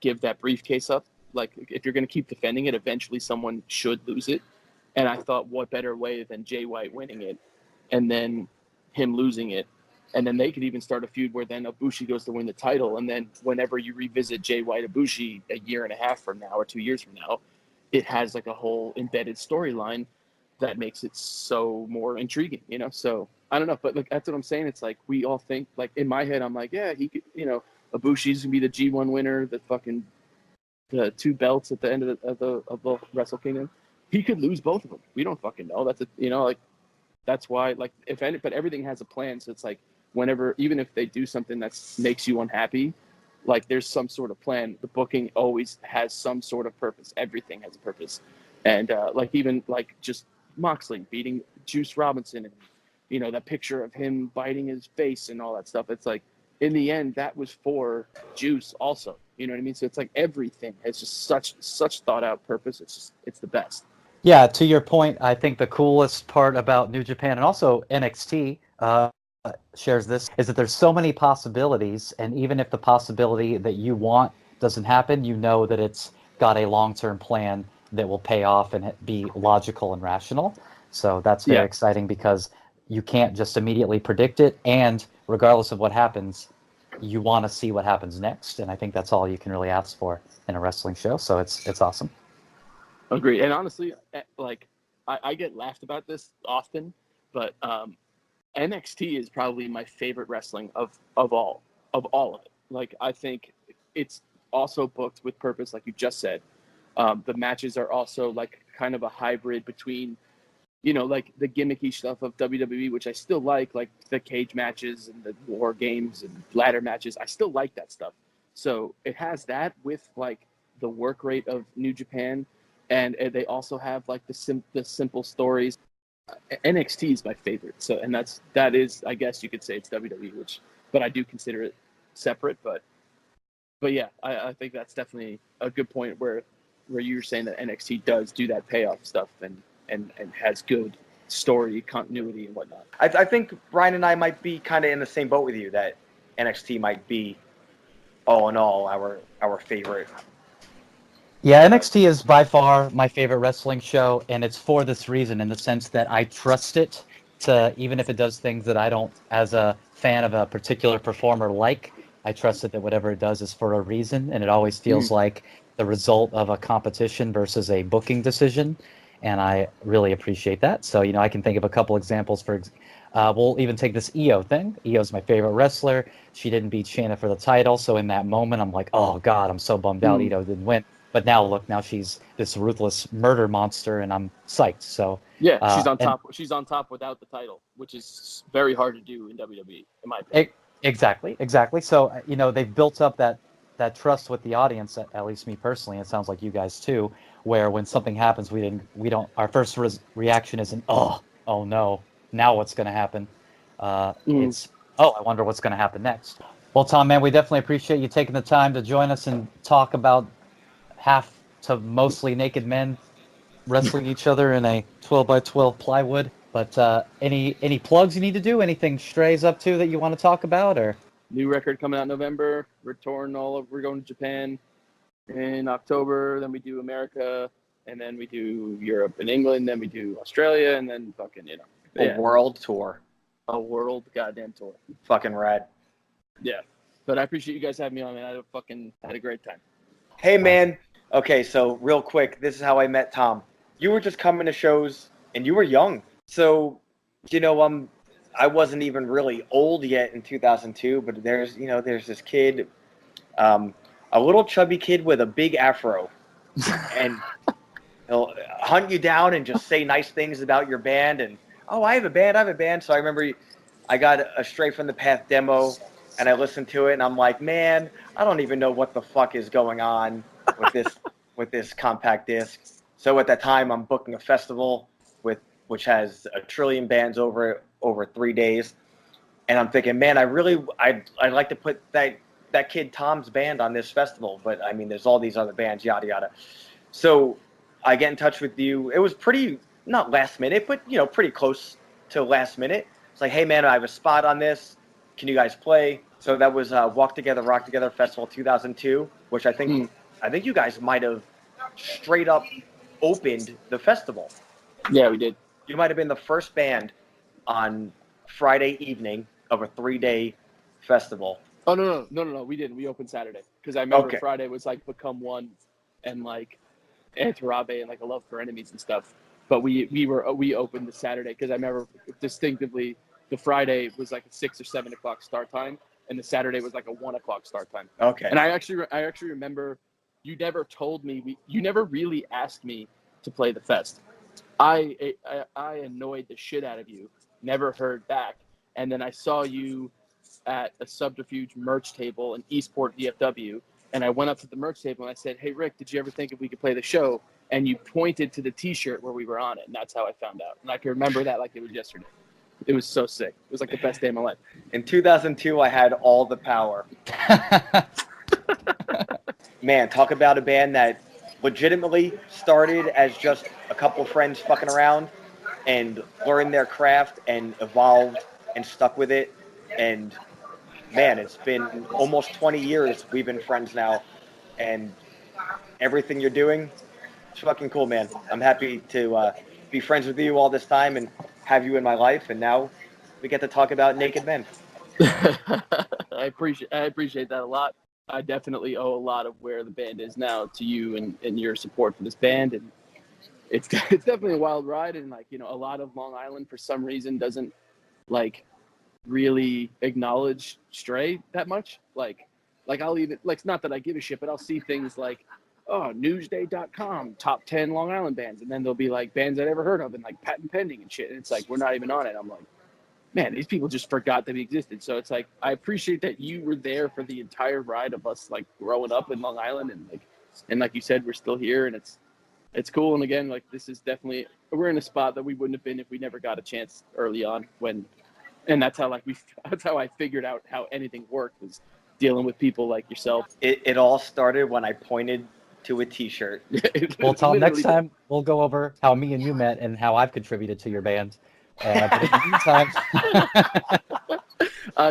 give that briefcase up. Like if you're going to keep defending it, eventually someone should lose it. And I thought, what better way than Jay White winning it and then him losing it. And then they could even start a feud where then Ibushi goes to win the title. And then whenever you revisit Jay White Ibushi a year and a half from now or 2 years from now, it has like a whole embedded storyline that makes it so more intriguing. So I don't know, but like that's what I'm saying. It's like we all think, like in my head, I'm like, yeah, he could, Ibushi's gonna be the G1 winner, the fucking the 2 belts at the end of the Wrestle Kingdom. He could lose both of them. We don't fucking know. Like that's why, like, but everything has a plan. So it's like whenever, even if they do something that makes you unhappy, like there's some sort of plan. The booking always has some sort of purpose. Everything has a purpose, and like even like just Moxley beating Juice Robinson, and that picture of him biting his face and all that stuff. It's like in the end that was for Juice also. You know what I mean? So it's like everything has just such thought out purpose. It's the best.
Yeah, to your point, I think the coolest part about New Japan and also NXT shares this is that there's so many possibilities, and even if the possibility that you want doesn't happen, you know that it's got a long-term plan that will pay off and be logical and rational. So that's very
Yeah.
exciting because you can't just immediately predict it, and regardless of what happens, you want to see what happens next, and I think that's all you can really ask for in a wrestling show. So it's awesome.
Agreed. And honestly, like I get laughed about this often, but NXT is probably my favorite wrestling of all of it. Like I think it's also booked with purpose, like you just said. The matches are also like kind of a hybrid between like the gimmicky stuff of WWE, which I still like the cage matches and the war games and ladder matches. I still like that stuff. So it has that with like the work rate of New Japan, and they also have like the simple stories. NXT is my favorite. So, and that is, I guess you could say it's WWE, but I do consider it separate. But yeah, I think that's definitely a good point where you're saying that NXT does do that payoff stuff and has good story continuity and whatnot.
I think Brian and I might be kind of in the same boat with you, that NXT might be, all in all, our favorite.
Yeah, NXT is by far my favorite wrestling show, and it's for this reason, in the sense that I trust it to, even if it does things that I don't, as a fan of a particular performer, like, I trust it that whatever it does is for a reason, and it always feels like the result of a competition versus a booking decision, and I really appreciate that. So, I can think of a couple examples we'll even take this Io thing. Io's my favorite wrestler. She didn't beat Shayna for the title, so in that moment, I'm like, oh God, I'm so bummed out Io didn't win. But now look, now she's this ruthless murder monster, and I'm psyched. So
Yeah, she's on top. She's on top without the title, which is very hard to do in WWE, in my opinion.
Exactly. So they've built up that trust with the audience. At least me personally, it sounds like you guys too. Where when something happens, we don't. Our first reaction isn't oh no, now what's going to happen. It's I wonder what's going to happen next. Well, Tom, man, we definitely appreciate you taking the time to join us and talk about half to mostly naked men wrestling each other in a 12 by 12 plywood. But any plugs you need to do? Anything Stray's up to that you want to talk about? Or
new record coming out in November. We're touring all over. We're going to Japan in October. Then we do America, and then we do Europe and England. Then we do Australia, and then fucking
A world tour.
A world goddamn tour.
Fucking rad.
Yeah. But I appreciate you guys having me on, man. I had a great time.
Hey, man. Okay, so real quick, this is how I met Tom. You were just coming to shows, and you were young. So, I wasn't even really old yet in 2002, but there's this kid, a little chubby kid with a big afro, and he'll hunt you down and just say nice things about your band. And, oh, I have a band. So I remember I got a Stray from the Path demo, and I listened to it, and I'm like, man, I don't even know what the fuck is going on with this compact disc. So at that time, I'm booking a festival which has a trillion bands over 3 days, and I'm thinking, man, I'd like to put that kid Tom's band on this festival, but I mean, there's all these other bands, yada yada. So I get in touch with you. It was pretty, not last minute, but pretty close to last minute. It's like, hey man, I have a spot on this. Can you guys play? So that was Walk Together, Rock Together Festival 2002, which I think you guys might have straight up opened the festival.
Yeah, we did.
You might have been the first band on Friday evening of a 3-day festival.
Oh no, we didn't. We opened Saturday because I remember Friday was like Become One, and like Antarabe and like A Love for Enemies and stuff. But we opened the Saturday because I remember distinctively the Friday was like a 6 or 7 o'clock start time, and the Saturday was like a 1 o'clock start time.
Okay.
And I actually remember you never told me you never really asked me to play the fest. I annoyed the shit out of you. Never heard back, and then I saw you at a Subterfuge merch table in Eastport, DFW, and I went up to the merch table and I said, "Hey Rick, did you ever think if we could play the show?" And you pointed to the T-shirt where we were on it, and that's how I found out. And I can remember that like it was yesterday. It was so sick. It was like the best day of my life.
In 2002, I had all the power. Man, talk about a band that legitimately started as just a couple of friends fucking around and learned their craft and evolved and stuck with it. And man, it's been almost 20 years we've been friends now, and everything you're doing, it's fucking cool, man. I'm happy to be friends with you all this time and have you in my life, and now we get to talk about naked men.
I appreciate that a lot. I definitely owe a lot of where the band is now to you and your support for this band, and it's definitely a wild ride. And like a lot of Long Island for some reason doesn't like really acknowledge Stray that much. Like I'll even like, not that I give a shit, but I'll see things like, oh, Newsday.com top 10 Long Island bands, and then there'll be like bands I'd ever heard of and like Patent Pending and shit, and it's like we're not even on it. I'm like, man, these people just forgot that we existed. So it's like, I appreciate that you were there for the entire ride of us like growing up in Long Island, and like you said, we're still here, and it's cool. And again, like this is definitely, we're in a spot that we wouldn't have been if we never got a chance early on and that's how that's how I figured out how anything worked, was dealing with people like yourself.
It all started when I pointed to a T-shirt.
Well, Tom, next
Literally.
time we'll go over how me and you met and how I've contributed to your band. But in the meantime,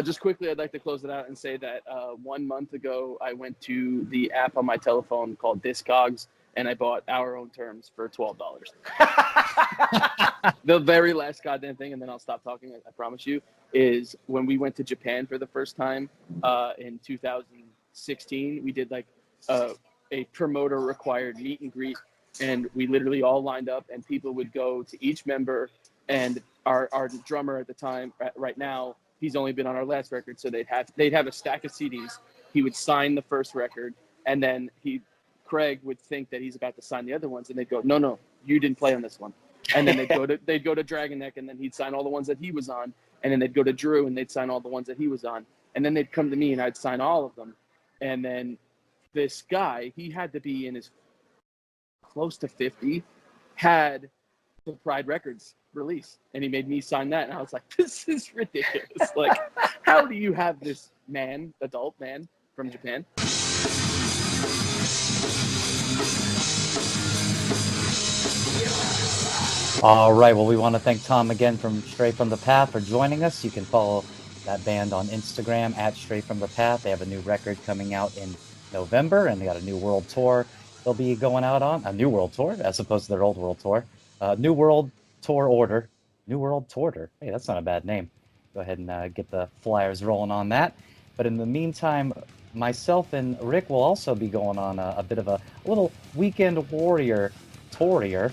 Just quickly, I'd like to close it out and say that 1 month ago, I went to the app on my telephone called Discogs, and I bought Our Own Terms for $12. The very last goddamn thing, and then I'll stop talking, I promise you, is when we went to Japan for the first time in 2016, we did like a promoter required meet and greet, and we literally all lined up, and people would go to each member, and our drummer at the time, right now, he's only been on our last record, so they'd have a stack of CDs. He would sign the first record, and then Craig would think that he's about to sign the other ones, and they'd go, no, you didn't play on this one. And then they'd go to Dragon Neck, and then he'd sign all the ones that he was on, and then they'd go to Drew, and they'd sign all the ones that he was on, and then they'd come to me, and I'd sign all of them. And then this guy, he had to be in his close to 50, had the Pride Records release, and he made me sign that, and I was like, this is ridiculous. Like, how do you have this adult man from Japan?
all right. Well, we want to thank Tom again from Straight From the Path for joining us. You can follow that band on Instagram at Straight From the Path. They have a new record coming out in November, and they got a new world tour. They'll be going out on a new world tour as opposed to their old world tour. New World Tour Order. New World Tour. Hey, that's not a bad name. Go ahead and get the flyers rolling on that. But in the meantime, myself and Rick will also be going on a bit of a little weekend warrior tour.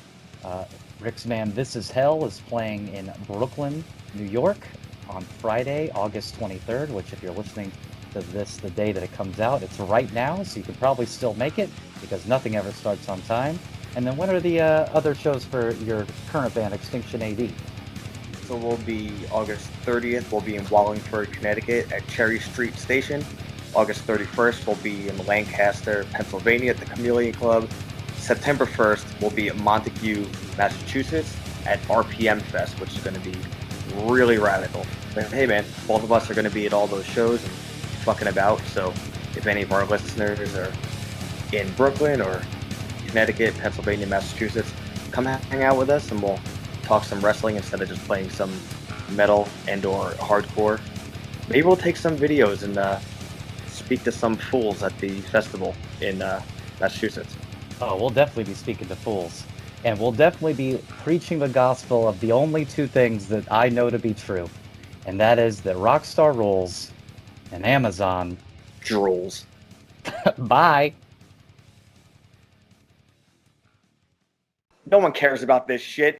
Rick's band This Is Hell is playing in Brooklyn, New York on Friday, August 23rd, which if you're listening to this the day that it comes out, it's right now, so you can probably still make it because nothing ever starts on time. And then when are the other shows for your current band, Extinction AD?
So we'll be August 30th, we'll be in Wallingford, Connecticut at Cherry Street Station. August 31st, we'll be in Lancaster, Pennsylvania at the Chameleon Club. September 1st, we'll be at Montague, Massachusetts at RPM Fest, which is going to be really radical. But hey man, both of us are going to be at all those shows and fucking about, so if any of our listeners are in Brooklyn or Connecticut, Pennsylvania, Massachusetts, come hang out with us and we'll talk some wrestling instead of just playing some metal and or hardcore. Maybe we'll take some videos and speak to some fools at the festival in Massachusetts.
Oh, we'll definitely be speaking to fools. And we'll definitely be preaching the gospel of the only two things that I know to be true. And that is that Rockstar rules and Amazon
Drools.
Bye.
No one cares about this shit.